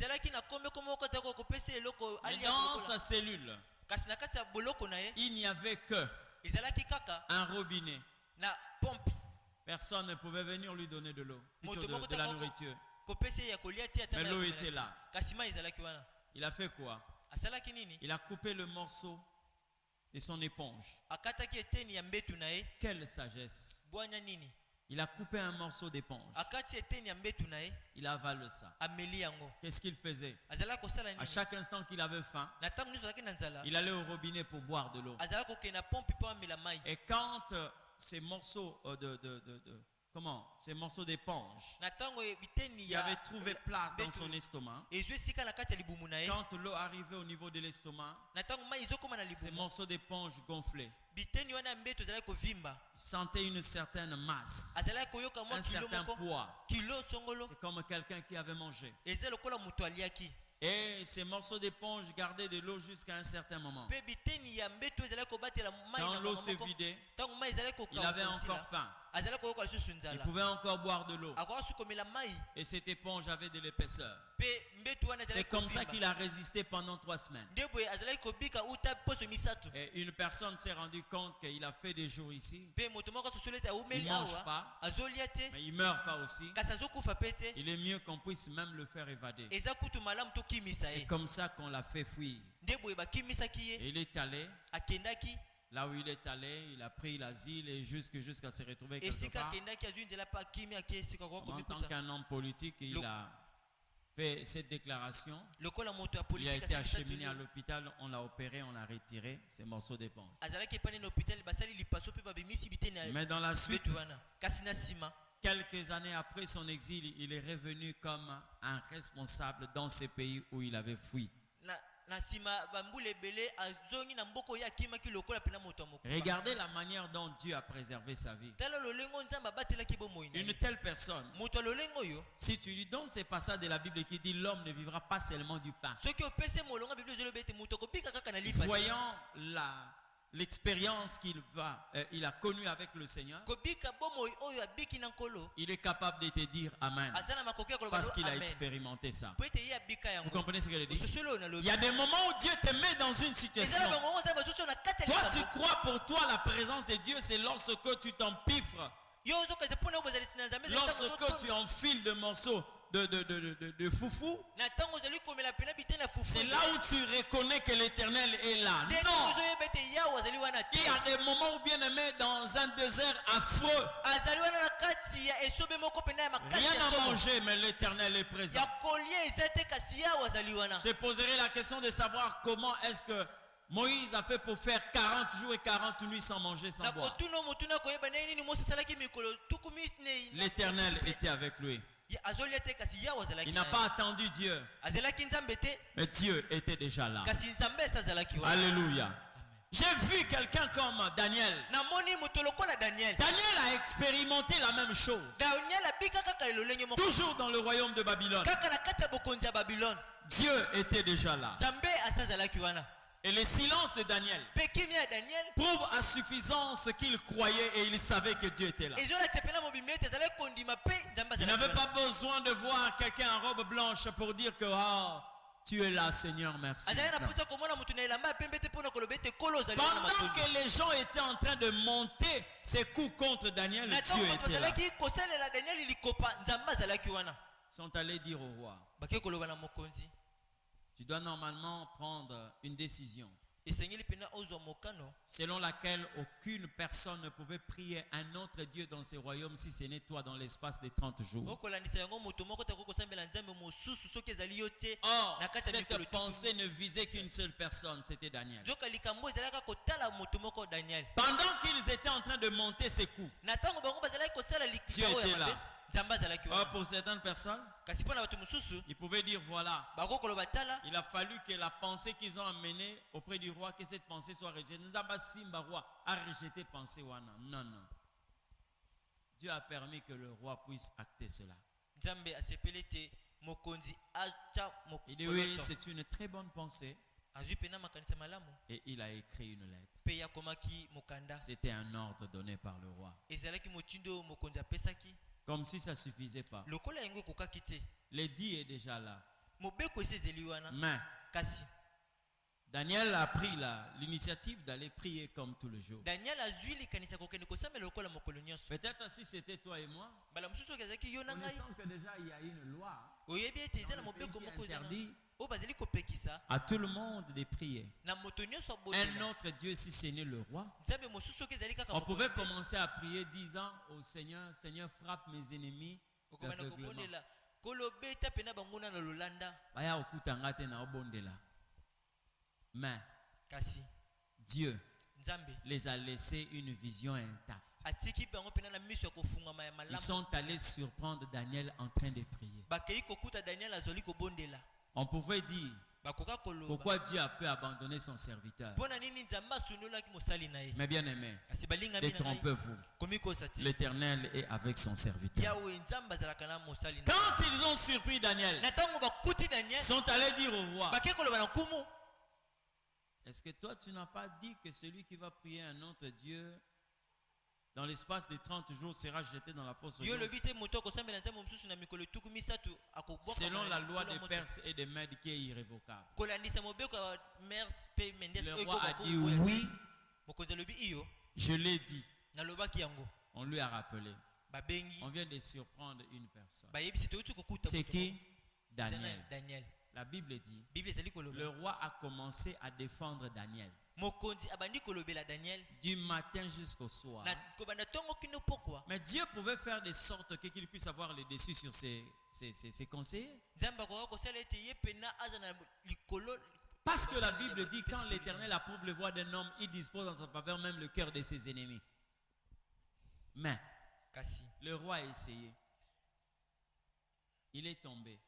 dans sa cellule, il n'y avait qu'un robinet. Personne ne pouvait venir lui donner de l'eau, de la nourriture. Mais l'eau était là. Il a fait quoi? Il a coupé le morceau de son éponge. Quelle sagesse! Il a coupé un morceau d'éponge. Il avale ça. Qu'est-ce qu'il faisait? À chaque instant qu'il avait faim, il allait au robinet pour boire de l'eau. Et quand ces morceaux ces morceaux d'éponge qui avaient trouvé place dans son estomac, quand l'eau arrivait au niveau de l'estomac, ces morceaux d'éponge gonflaient. Il sentait une certaine masse, un certain poids. C'est comme quelqu'un qui avait mangé. Et ces morceaux d'éponge gardaient de l'eau jusqu'à un certain moment. Quand l'eau s'est vidée, il avait encore faim. Il pouvait encore boire de l'eau. Et cette éponge avait de l'épaisseur. C'est comme ça qu'il a résisté pendant 3 semaines. Et une personne s'est rendue compte qu'il a fait des jours ici. Il ne mange pas, mais il ne meurt pas aussi. Il est mieux qu'on puisse même le faire évader. C'est comme ça qu'on l'a fait fuir. Et il est allé. Là où il est allé, il a pris l'asile et jusqu'à se retrouver quelque part. En tant qu'un homme politique, il a fait cette déclaration. Il a été acheminé à l'hôpital, on l'a opéré, on l'a retiré ces morceaux d'éponge. Mais dans la suite, quelques années après son exil, il est revenu comme un responsable dans ces pays où il avait fui. Regardez la manière dont Dieu a préservé sa vie. Une telle personne, si tu lui donnes ces passages de la Bible qui dit l'homme ne vivra pas seulement du pain, voyant l'expérience il a connue avec le Seigneur, il est capable de te dire Amen. Parce qu'il a expérimenté ça. Vous comprenez ce que je dis? Il y a des moments où Dieu te met dans une situation. Toi, tu crois pour toi la présence de Dieu, c'est lorsque tu t'empiffres. Lorsque tu enfiles le morceau de foufou, c'est là où tu reconnais que l'Éternel est là. Non. Il y a des moments où bien aimé dans un désert affreux, rien à manger, mais l'Éternel est présent. Je poserai la question de savoir comment est-ce que Moïse a fait pour faire 40 jours et 40 nuits sans manger, sans boire. L'Éternel était avec lui. Il n'a pas attendu Dieu, mais Dieu était déjà là. Alléluia. J'ai vu quelqu'un comme Daniel. Daniel a expérimenté la même chose. Toujours dans le royaume de Babylone. Dieu était déjà là. Et le silence de Daniel prouve à suffisance qu'il croyait et il savait que Dieu était là. Il n'avait pas besoin de voir quelqu'un en robe blanche pour dire que tu es là, Seigneur, merci. Pendant que les gens étaient en train de monter ses coups contre Daniel, Dieu était là. Ils sont allés dire au roi, tu dois normalement prendre une décision selon laquelle aucune personne ne pouvait prier un autre Dieu dans ce royaume si ce n'est toi dans l'espace de 30 jours. Or, cette pensée ne visait qu'une seule personne, c'était Daniel. Pendant qu'ils étaient en train de monter ces coups, Dieu était là. Or, pour certaines personnes, ils pouvaient dire voilà, il a fallu que la pensée qu'ils ont amenée auprès du roi, que cette pensée soit rejetée. Simba roi a rejeté pensée wana. Non, non. Dieu a permis que le roi puisse acter cela. Il dit oui, c'est une très bonne pensée. Et il a écrit une lettre. C'était un ordre donné par le roi. Comme si ça ne suffisait pas. L'édit est déjà là. Mais Daniel a pris l'initiative d'aller prier comme tous les jours. Peut-être si c'était toi et moi, connaissant que déjà il y a une loi qui interdit à tout le monde de prier un autre Dieu si ce n'est le roi. On pouvait commencer à prier disant au Seigneur, Seigneur, frappe mes ennemis d'aveuglement. Mais Dieu les a laissés une vision intacte. Ils sont allés surprendre Daniel en train de prier. On pouvait dire, pourquoi Dieu a pu abandonner son serviteur? Mais bien aimé, détrompez-vous. L'Éternel est avec son serviteur. Quand ils ont surpris Daniel, ils sont allés dire au roi, est-ce que toi tu n'as pas dit que celui qui va prier un autre Dieu dans l'espace de 30 jours sera jeté dans la fosse aux lions? Selon la loi des Perses et des Mèdes qui est irrévocable. Le roi a dit oui, je l'ai dit. On lui a rappelé. On vient de surprendre une personne. C'est qui? Daniel. La Bible dit, le roi a commencé à défendre Daniel. Du matin jusqu'au soir. Mais Dieu pouvait faire de sorte qu'il puisse avoir le dessus sur ses conseillers. Parce que la Bible dit, quand l'Éternel approuve les voies d'un homme, il dispose en sa faveur même le cœur de ses ennemis. Mais le roi a essayé. Il est tombé.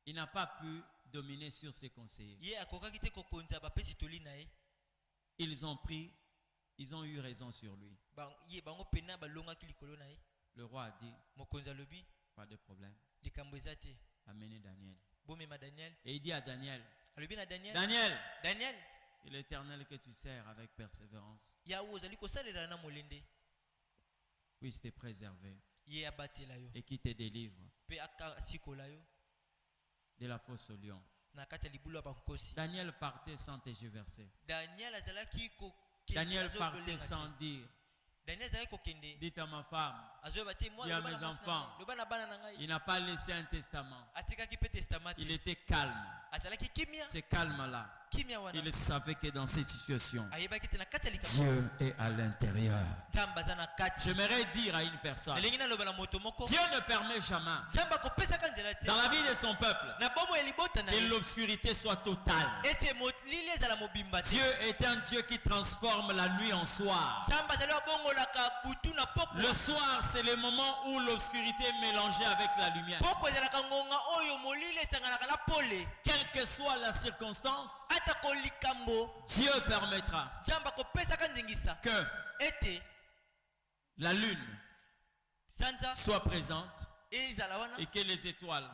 Il n'a pas pu dominer sur ses conseillers. Ils ont eu raison sur lui. Le roi a dit, pas de problème. Amenez Daniel. Et il dit à Daniel, Daniel, que l'Éternel que tu sers avec persévérance puisse te préserver et qui te délivre de la fosse aux lions. Daniel partait sans tergiverser. Daniel partait sans dire Dites à ma femme, et à mes enfants, il n'a pas laissé un testament. Il était calme. Ce calme-là, il savait que dans cette situation, Dieu est à l'intérieur. J'aimerais dire à une personne, Dieu ne permet jamais dans la vie de son peuple que l'obscurité soit totale. Dieu est un Dieu qui transforme la nuit en soir. Le soir, c'est le moment où l'obscurité est mélangée avec la lumière. Quelle que soit la circonstance, Dieu permettra que la lune soit présente et que les étoiles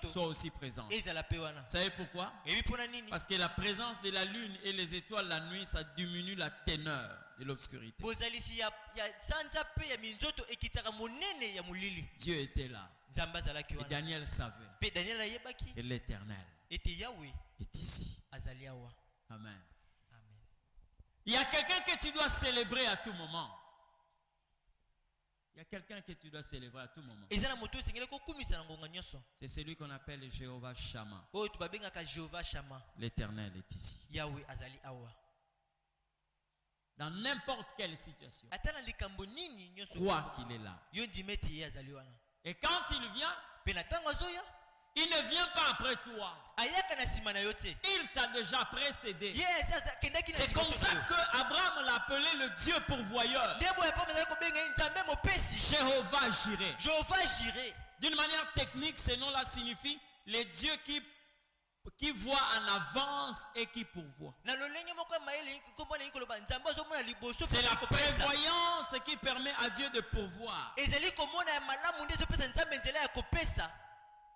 soient aussi présentes. Vous savez pourquoi? Parce que la présence de la lune et les étoiles la nuit, ça diminue la teneur de l'obscurité. Dieu était là. Et Daniel savait que l'Éternel est ici. Amen. Il y a quelqu'un que tu dois célébrer à tout moment. Il y a quelqu'un que tu dois célébrer à tout moment. C'est celui qu'on appelle Jéhovah Shammah. L'Éternel est ici. Dans n'importe quelle situation, crois qu'il est là. Et quand il vient, il ne vient pas après toi. Il t'a déjà précédé. C'est comme ça qu'Abraham l'a appelé le Dieu pourvoyeur. Jéhovah Jireh. D'une manière technique, ce nom-là signifie les dieux qui voit en avance et qui pourvoit. C'est la prévoyance qui permet à Dieu de pourvoir.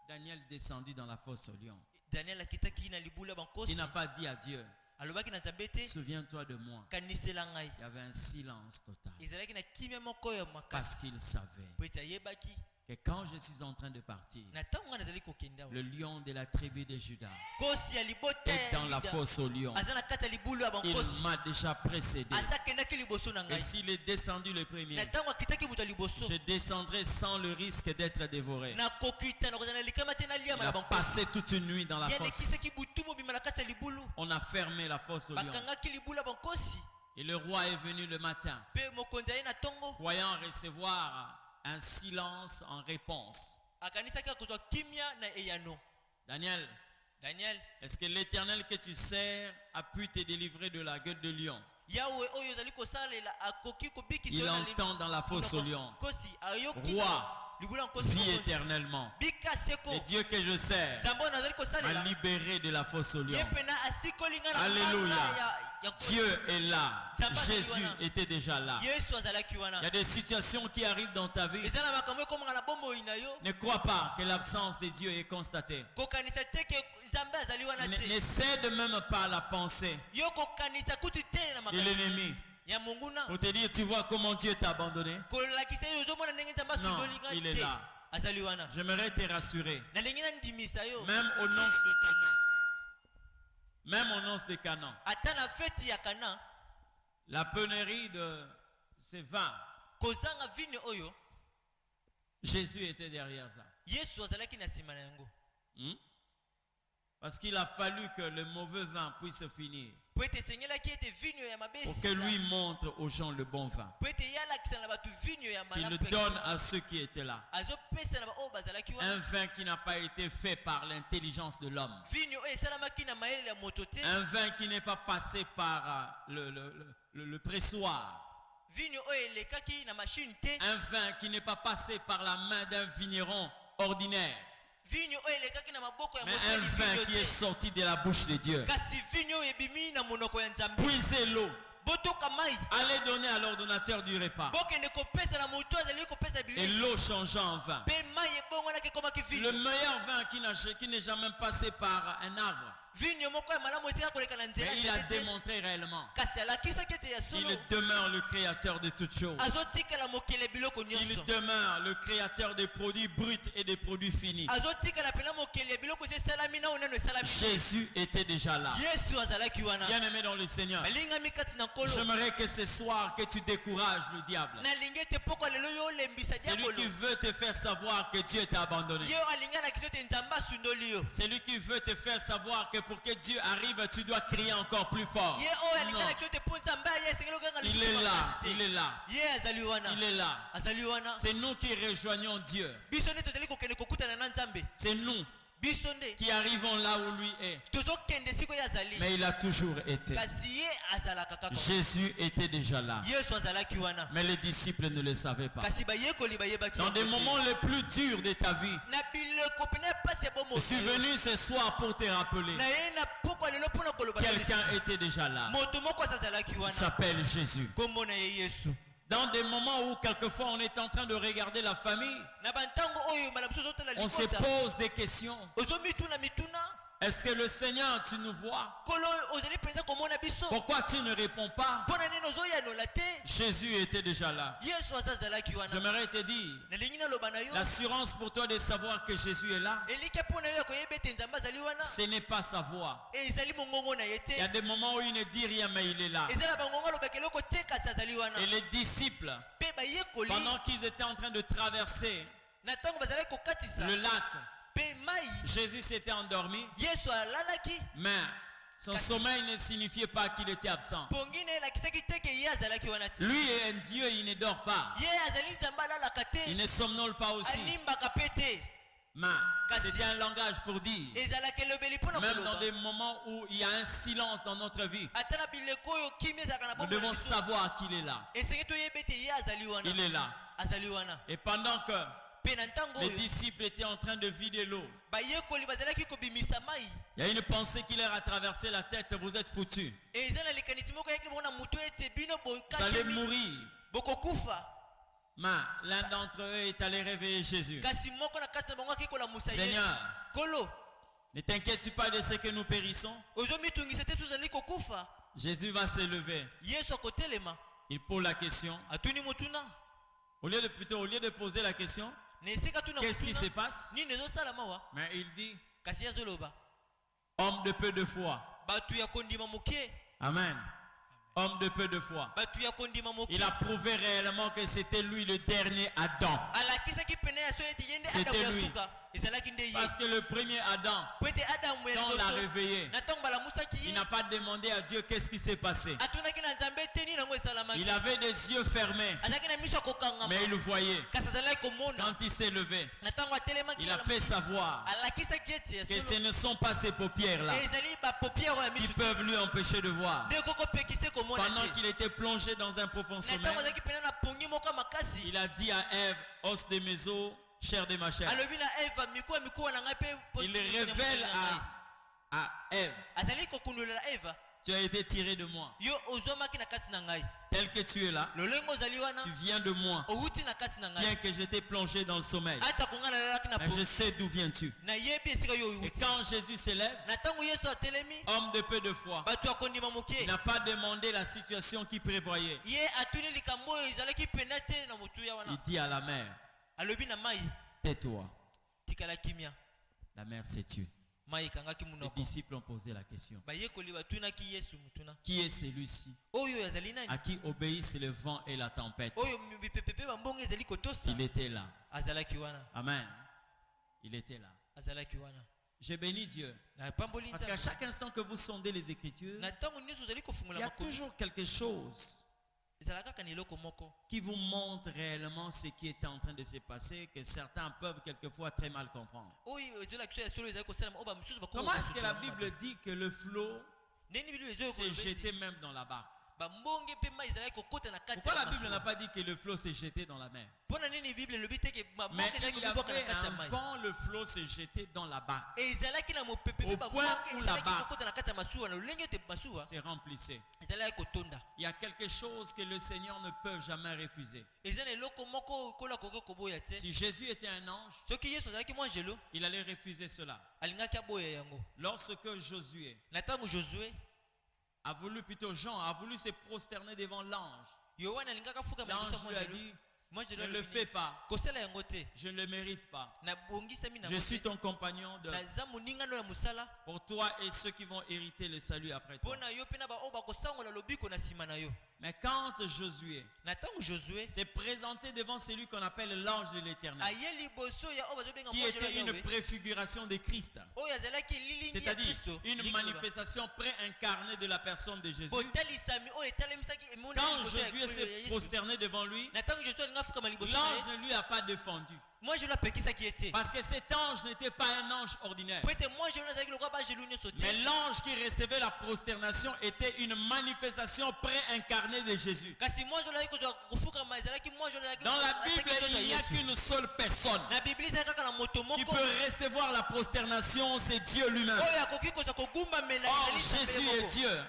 Daniel descendit dans la fosse au lion. Il n'a pas dit à Dieu, souviens-toi de moi. Il y avait un silence total. Parce qu'il savait que quand je suis en train de partir, le lion de la tribu de Juda est dans la fosse au lion. Il m'a déjà précédé. Et s'il est descendu le premier, je descendrai sans le risque d'être dévoré. Il a passé toute une nuit dans la fosse. On a fermé la fosse au lion. Et le roi est venu le matin, croyant recevoir un silence en réponse. Daniel, est-ce que l'Éternel que tu sers a pu te délivrer de la gueule de lion? Il entend dans la fosse au lion. Roi, vis éternellement. Le Dieu que je sers m'a libéré de la fosse au lion. Alléluia. Dieu est là. Jésus était déjà là. Il y a des situations qui arrivent dans ta vie. Ne crois pas que l'absence de Dieu est constatée. Ne cède même pas à la pensée de l'ennemi pour te dire, tu vois comment Dieu t'a abandonné. Non, il est là. J'aimerais te rassurer. Même au nom de Canaan. Même au nom de Canaan. La pénurie de ces vins. Jésus était derrière ça. Parce qu'il a fallu que le mauvais vin puisse finir. Pour que lui montre aux gens le bon vin. Qu'il le donne à ceux qui étaient là. Un vin qui n'a pas été fait par l'intelligence de l'homme. Un vin qui n'est pas passé par le pressoir. Un vin qui n'est pas passé par la main d'un vigneron ordinaire. Mais un vin qui est sorti de la bouche de Dieu. Puisez l'eau. Allez donner à l'ordonnateur du repas. Et l'eau changeant en vin. Le meilleur vin qui n'est jamais passé par un arbre. Mais il a démontré réellement qu'il demeure le créateur de toutes choses. Il demeure le créateur des produits bruts et des produits finis. Jésus était déjà là. Bien aimé dans le Seigneur, j'aimerais que ce soir que tu décourages le diable. C'est lui qui veut te faire savoir que Dieu t'a abandonné. C'est lui qui veut te faire savoir que pour que Dieu arrive, tu dois crier encore plus fort. Non. Il est là, il est là, il est là. C'est nous qui rejoignons Dieu. C'est nous qui arrivons là où lui est. Mais il a toujours été. Jésus était déjà là. Mais les disciples ne le savaient pas. Dans des moments les plus durs de ta vie, je suis venu ce soir pour te rappeler. Quelqu'un était déjà là. Il s'appelle Jésus. Dans des moments où quelquefois on est en train de regarder la famille, on se pose des questions. Est-ce que le Seigneur, tu nous vois? Pourquoi tu ne réponds pas? Jésus était déjà là. J'aimerais te dire, l'assurance pour toi de savoir que Jésus est là, ce n'est pas sa voix. Il y a des moments où il ne dit rien, mais il est là. Et les disciples, pendant qu'ils étaient en train de traverser le lac, Jésus s'était endormi, mais son sommeil ne signifiait pas qu'il était absent. Lui est un Dieu, il ne dort pas. Il ne somnole pas aussi. Mais c'était un langage pour dire, même dans des moments où il y a un silence dans notre vie, nous devons savoir qu'il est là. Il est là. Et pendant que les disciples étaient en train de vider l'eau, il y a une pensée qui leur a traversé la tête: vous êtes foutus. Vous allez mourir. Mais l'un d'entre eux est allé réveiller Jésus. Seigneur, ne t'inquiète pas de ce que nous périssons. Jésus va se lever. Il pose la question. Au lieu de poser la question, qu'est-ce qui se passe? Mais il dit, homme de peu de foi. Amen. Homme de peu de foi. Il a prouvé réellement que c'était lui le dernier Adam. C'était lui. Parce que le premier Adam, quand on l'a réveillé, il n'a pas demandé à Dieu qu'est-ce qui s'est passé. Il avait des yeux fermés, mais il le voyait. Quand il s'est levé, il a fait savoir que ce ne sont pas ces paupières-là qui peuvent lui empêcher de voir. Pendant qu'il était plongé dans un profond sommeil, il a dit à Ève, os de mes os, chair de ma chair. Il révèle à Ève, tu as été tiré de moi. Tel que tu es là, tu viens de moi. Bien que j'étais plongé dans le sommeil, mais je sais d'où viens-tu. Et quand Jésus s'élève, homme de peu de foi, il n'a pas demandé la situation qu'il prévoyait. Il dit à la mère, tais-toi. La mère s'est tuée. Les disciples ont posé la question, qui est celui-ci à qui obéissent le vent et la tempête? Il était là. Amen. Il était là. J'ai béni Dieu. Parce qu'à chaque instant que vous sondez les Écritures, il y a toujours quelque chose qui vous montre réellement ce qui est en train de se passer, que certains peuvent quelquefois très mal comprendre. Comment est-ce que la Bible dit que le flot s'est jeté même dans la barque? Pourquoi la Bible n'a pas dit que le flot s'est jeté dans la mer? Mais il y avait avant le flot s'est jeté dans la barque. Au point où la barque se remplissait. Il y a quelque chose que le Seigneur ne peut jamais refuser. Si Jésus était un ange, il allait refuser cela. Lorsque Josué a voulu, plutôt Jean a voulu se prosterner devant l'ange, l'ange lui a dit: ne le fais pas, je ne le mérite pas. Je suis ton compagnon pour toi et ceux qui vont hériter le salut après toi. Mais quand Josué s'est présenté devant celui qu'on appelle l'ange de l'Éternel, qui était une préfiguration de Christ, c'est-à-dire une manifestation préincarnée de la personne de Jésus, quand Josué s'est prosterné devant lui, l'ange ne lui a pas défendu. Parce que cet ange n'était pas un ange ordinaire. Mais l'ange qui recevait la prosternation était une manifestation préincarnée de Jésus. Dans la Bible, il n'y a qu'une seule personne qui peut recevoir la prosternation, c'est Dieu lui-même. Or, Jésus est Dieu.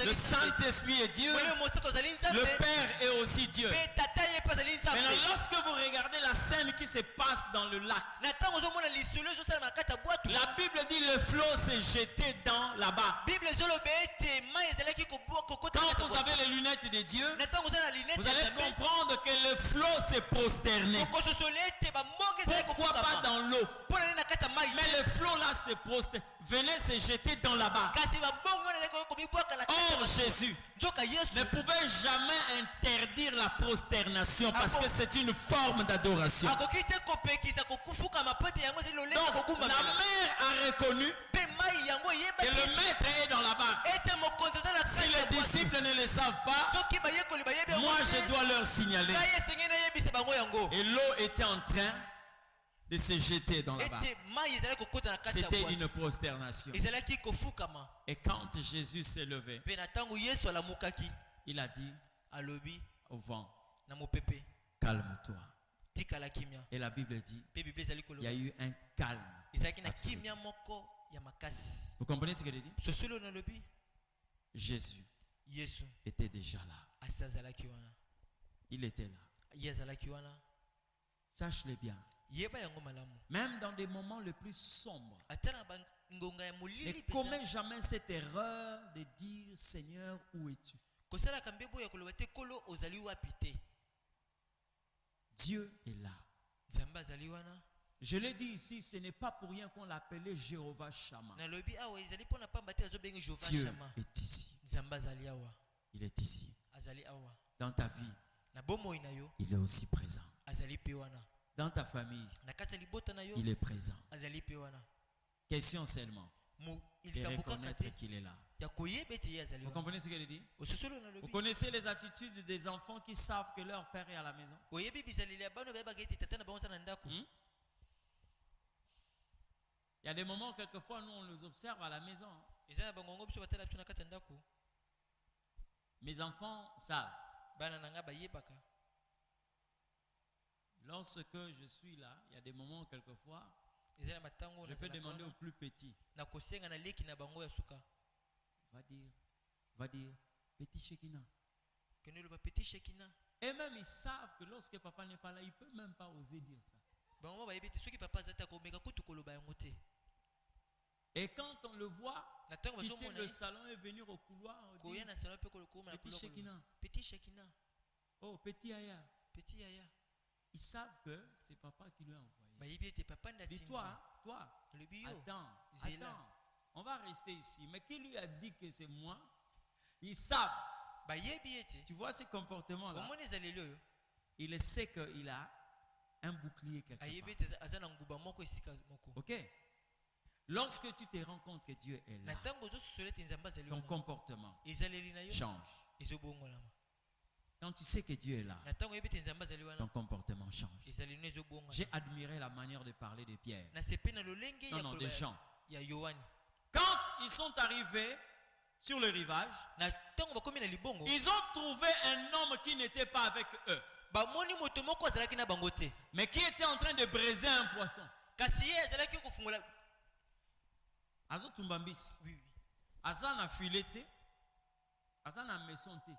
Le Saint-Esprit est Dieu. Le Père est aussi Dieu. Maintenant, lorsque vous regardez la scène qui se passe dans le lac, la Bible dit le flot s'est jeté dans la barque. Quand vous avez les lunettes de Dieu, vous allez comprendre que le flot s'est prosterné. Pourquoi pas dans l'eau? Mais le flot là se prosterné, venait se jeter dans la barque. Or Jésus ne pouvait jamais interdire la prosternation parce que c'est une forme d'adoration. Donc la mère a reconnu que le maître est dans la barque. Si les disciples ne le savent pas, moi je dois leur signaler. Et l'eau était en train de se jeter dans la barque. C'était une prosternation. Et quand Jésus s'est levé, il a dit au vent: calme-toi. Et la Bible dit il y a eu un calme absolu. Vous comprenez ce que je dis? Jésus était déjà là. Il était là. Sache-le bien. Même dans des moments les plus sombres, ne commets jamais cette erreur de dire: Seigneur, où es-tu? Dieu est là. Je l'ai dit ici, ce n'est pas pour rien qu'on l'appelait Jéhovah Shammah. Dieu est ici. Il est ici. Dans ta vie, il est aussi présent. Dans ta famille, il est présent. Question seulement de reconnaître qu'il est là. Vous comprenez ce que je dis? Vous connaissez les attitudes des enfants qui savent que leur père est à la maison? Il y a des moments, quelquefois, nous on les observe à la maison. Mes enfants savent. Lorsque je suis là, il y a des moments, quelquefois, je peux demander au plus petit: va dire petit Shekina. Et même ils savent que lorsque papa n'est pas là, il ne peut même pas oser dire ça. Et quand on le voit quitter le salon et venir au couloir, on dit: petit Shekina. Oh, petit Aya. Ils savent que c'est papa qui lui a envoyé. Dis-toi, toi, attends, on va rester ici. Mais qui lui a dit que c'est moi? Ils savent. Tu vois ces comportements-là, il sait qu'il a un bouclier quelque part. Ok? Lorsque tu te rends compte que Dieu est là, ton comportement change. Quand tu sais que Dieu est là, ton comportement change. J'ai admiré la manière de parler de Pierre. Non, des gens. Quand ils sont arrivés sur le rivage, ils ont trouvé un homme qui n'était pas avec eux, mais qui était en train de briser un poisson. Azo tumbambisi. Aza na filete, aza na maison te.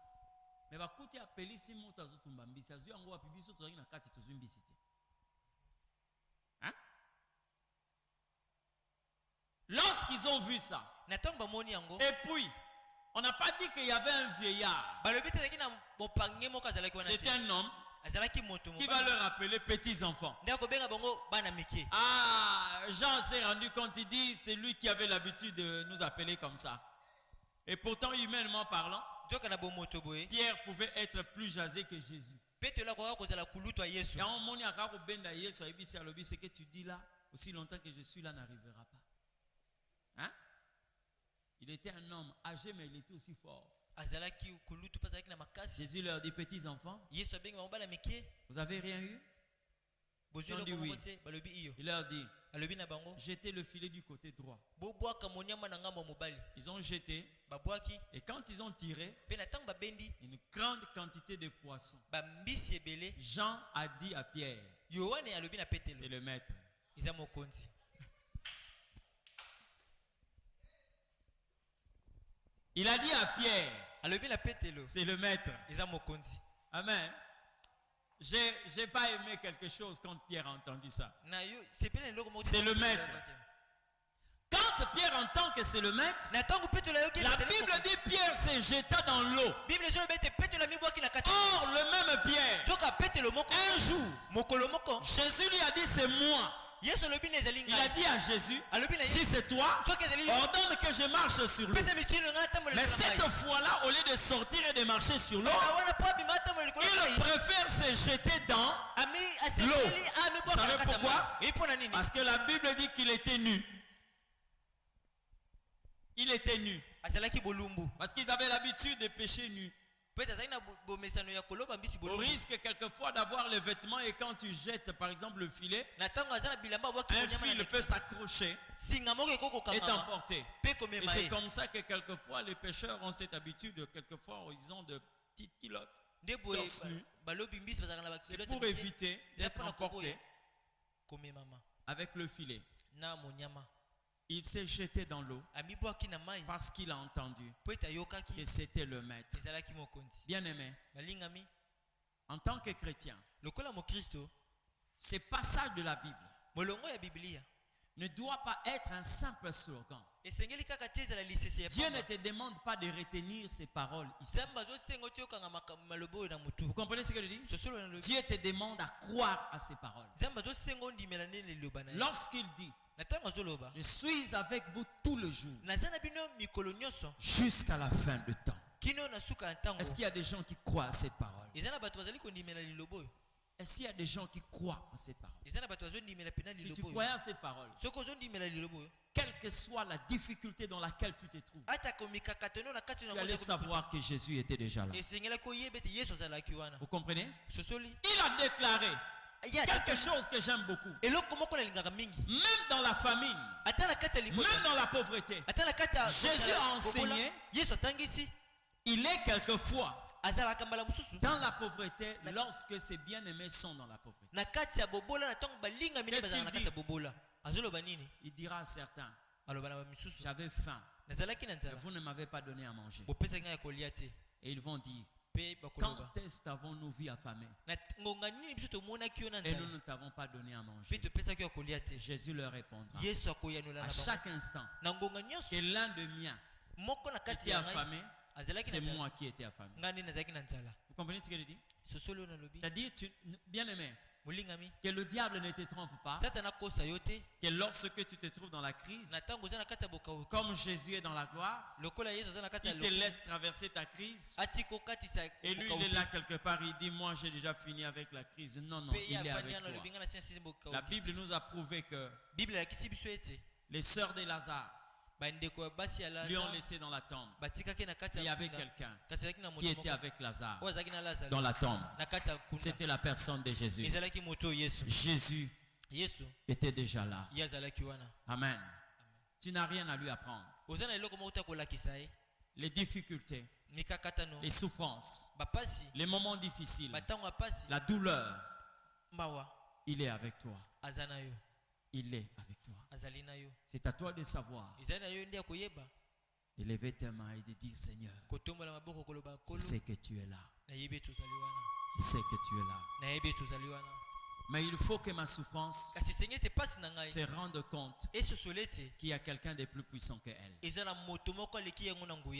Mais bakuti apelisi moto azo tumbambisi. Azo yango wapibiso tozaki na kati tozumbisi te. Hein? Lorsqu'ils ont vu ça, et puis on n'a pas dit qu'il y avait un vieillard. C'est un homme qui va leur appeler petits enfants. Ah, Jean s'est rendu compte, il dit c'est lui qui avait l'habitude de nous appeler comme ça. Et pourtant, humainement parlant, Pierre pouvait être plus jasé que Jésus. Et on m'a dit ce que tu dis là, aussi longtemps que je suis là, n'arrivera pas. Hein? Il était un homme âgé, mais il était aussi fort. Jésus leur dit, petits enfants, vous avez rien eu? Ils ont dit oui. Il leur dit, jetez le filet du côté droit. Ils ont jeté. Et quand ils ont tiré une grande quantité de poissons, Jean a dit à Pierre, c'est le maître. Il a dit à Pierre, c'est le maître. Amen. J'ai pas aimé quelque chose quand Pierre a entendu ça. C'est le maître. Quand Pierre entend que c'est le maître, la Bible dit Pierre s'est jeté dans l'eau. Or, le même Pierre, un jour, Jésus lui a dit c'est moi. Il a dit à Jésus, si c'est toi, ordonne que je marche sur l'eau. Mais cette fois-là, au lieu de sortir et de marcher sur l'eau, il préfère se jeter dans l'eau. Vous savez pourquoi? Parce que la Bible dit qu'il était nu. Il était nu. Parce qu'ils avaient l'habitude de pêcher nu. Au risque quelquefois d'avoir les vêtements et quand tu jettes par exemple le filet, un fil peut s'accrocher et t'emporter. Et c'est comme ça que quelquefois les pêcheurs ont cette habitude, quelquefois ils ont de petites culottes, torse nu. C'est pour éviter d'être emporté avec le filet. Il s'est jeté dans l'eau parce qu'il a entendu que c'était le maître. Bien-aimé, en tant que chrétien, ces passages de la Bible ne doit pas être un simple slogan. Dieu ne te demande pas de retenir ces paroles ici. Vous comprenez ce que je dis? Dieu te demande à croire à ces paroles. Lorsqu'il dit, je suis avec vous tout le jour jusqu'à la fin du temps. Est-ce qu'il y a des gens qui croient à cette parole? Est-ce qu'il y a des gens qui croient à cette parole? Si tu crois à cette parole, quelle que soit la difficulté dans laquelle tu te trouves, tu allais savoir que Jésus était déjà là. Vous comprenez? Il a déclaré quelque chose que j'aime beaucoup. Même dans la famine, même dans la pauvreté, Jésus a enseigné. Il est quelquefois dans la pauvreté lorsque ses bien-aimés sont dans la pauvreté. Qu'est-ce qu'il dit? Il dira à certains, j'avais faim, mais vous ne m'avez pas donné à manger. Et ils vont dire, quand est-ce qu'avons-nous vu affamés et nous ne t'avons pas donné à manger? Jésus leur répondra, à chaque instant que l'un de miens était affamé, c'est moi qui étais affamé. Vous comprenez ce que je dis? C'est-à-dire, bien aimé, que le diable ne te trompe pas, que lorsque tu te trouves dans la crise, comme Jésus est dans la gloire, il te laisse traverser ta crise, et lui il est là quelque part, il dit moi j'ai déjà fini avec la crise. Non, non, il est avec toi. La Bible nous a prouvé que les sœurs de Lazare lui ont laissé dans la tombe. Il y avait quelqu'un qui était avec Lazare dans la tombe. C'était la personne de Jésus. Jésus était déjà là. Amen. Tu n'as rien à lui apprendre. les difficultés, les souffrances, les moments difficiles, la douleur, il est avec toi. Il est avec toi. C'est à toi de savoir, de lever tes mains et de dire Seigneur, je sais que tu es là. Je sais que tu es là. Mais il faut que ma souffrance se rende compte qu'il y a quelqu'un de plus puissant qu'elle.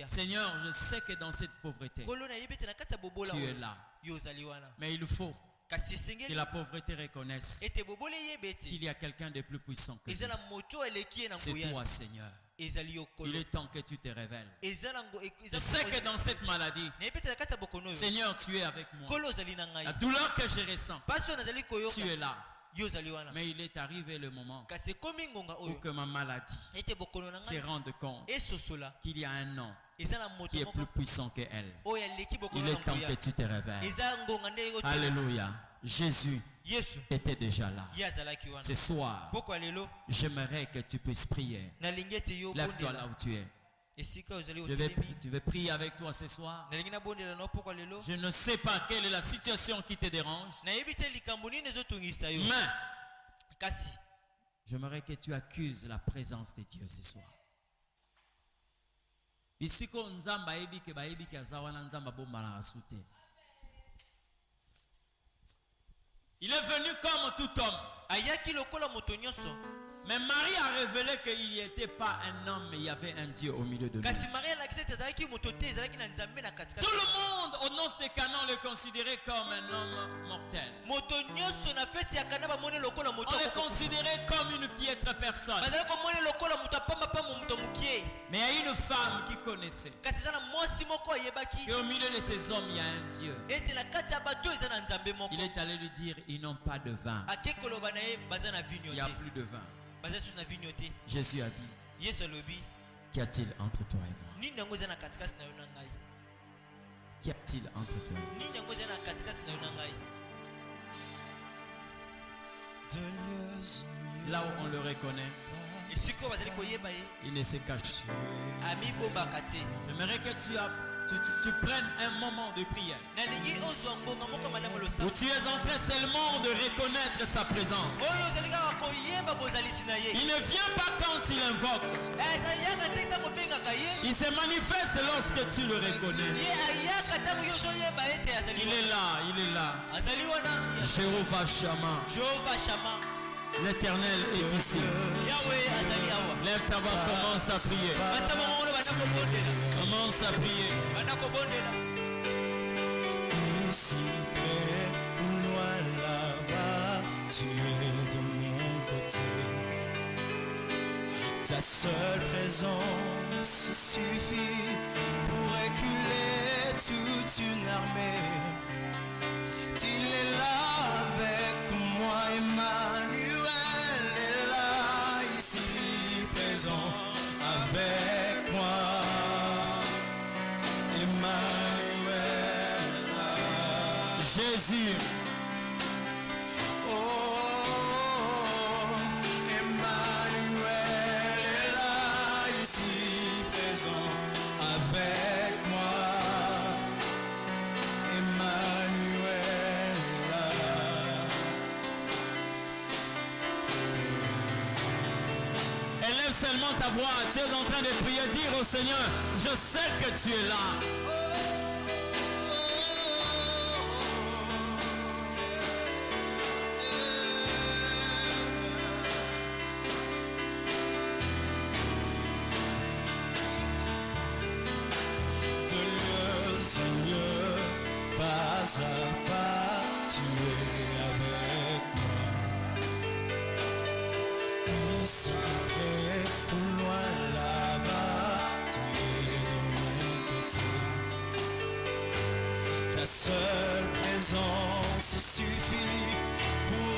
Seigneur, je sais que dans cette pauvreté, tu es là. Mais il faut que la pauvreté reconnaisse qu'il y a quelqu'un de plus puissant que lui. C'est toi, Seigneur. Il est temps que tu te révèles. Je sais que dans cette maladie, Seigneur, tu es avec moi. La douleur que je ressens, tu es là. Mais il est arrivé le moment où que ma maladie se rende compte qu'il y a un nom qui est plus puissant qu'elle. Il est temps que tu te révèles. Alléluia. Jésus était déjà là. Ce soir, j'aimerais que tu puisses prier. Lève-toi là où tu es. Je vais prier avec toi ce soir. Je ne sais pas quelle est la situation qui te dérange, mais j'aimerais que tu accuses la présence de Dieu ce soir. Il est venu comme tout homme. Mais Marie a révélé qu'il n'y était pas un homme, mais il y avait un Dieu au milieu de nous. Tout le monde aux noces de Canaan le considérait comme un homme mortel. On le considérait comme une piètre personne. Mais il y a une femme qui connaissait qu'au milieu de ces hommes, il y a un Dieu. Il est allé lui dire, ils n'ont pas de vin. Il n'y a plus de vin. Jésus a dit, qu'y a-t-il entre toi et moi? Qu'y a-t-il entre toi et moi? Là où on le reconnaît, il ne se cache. J'aimerais que tu prennes un moment de prière où tu es en train seulement de reconnaître sa présence. Il ne vient pas quand il invoque. Il se manifeste lorsque tu le reconnais. Il est là, il est là. Jéhovah Shammah. L'Éternel est ici. Lève ta voix, commence à prier. Commence à prier. Ici près ou loin là-bas, tu es de mon côté. Ta seule présence suffit pour éculer toute une armée. Tu es là avec moi, Emmanuel est là, ici présent avec moi. Emmanuel, Jésus. oh, Emmanuel est là, ici présent avec moi. Emmanuel est là. Élève seulement ta voix. Tu es en train de prier. Dire au Seigneur, je sais que tu es là. De lieu en lieu, pas à pas, tu es avec moi. Ici près ou loin là-bas, tu es de mon côté. Ta seule présence suffit pour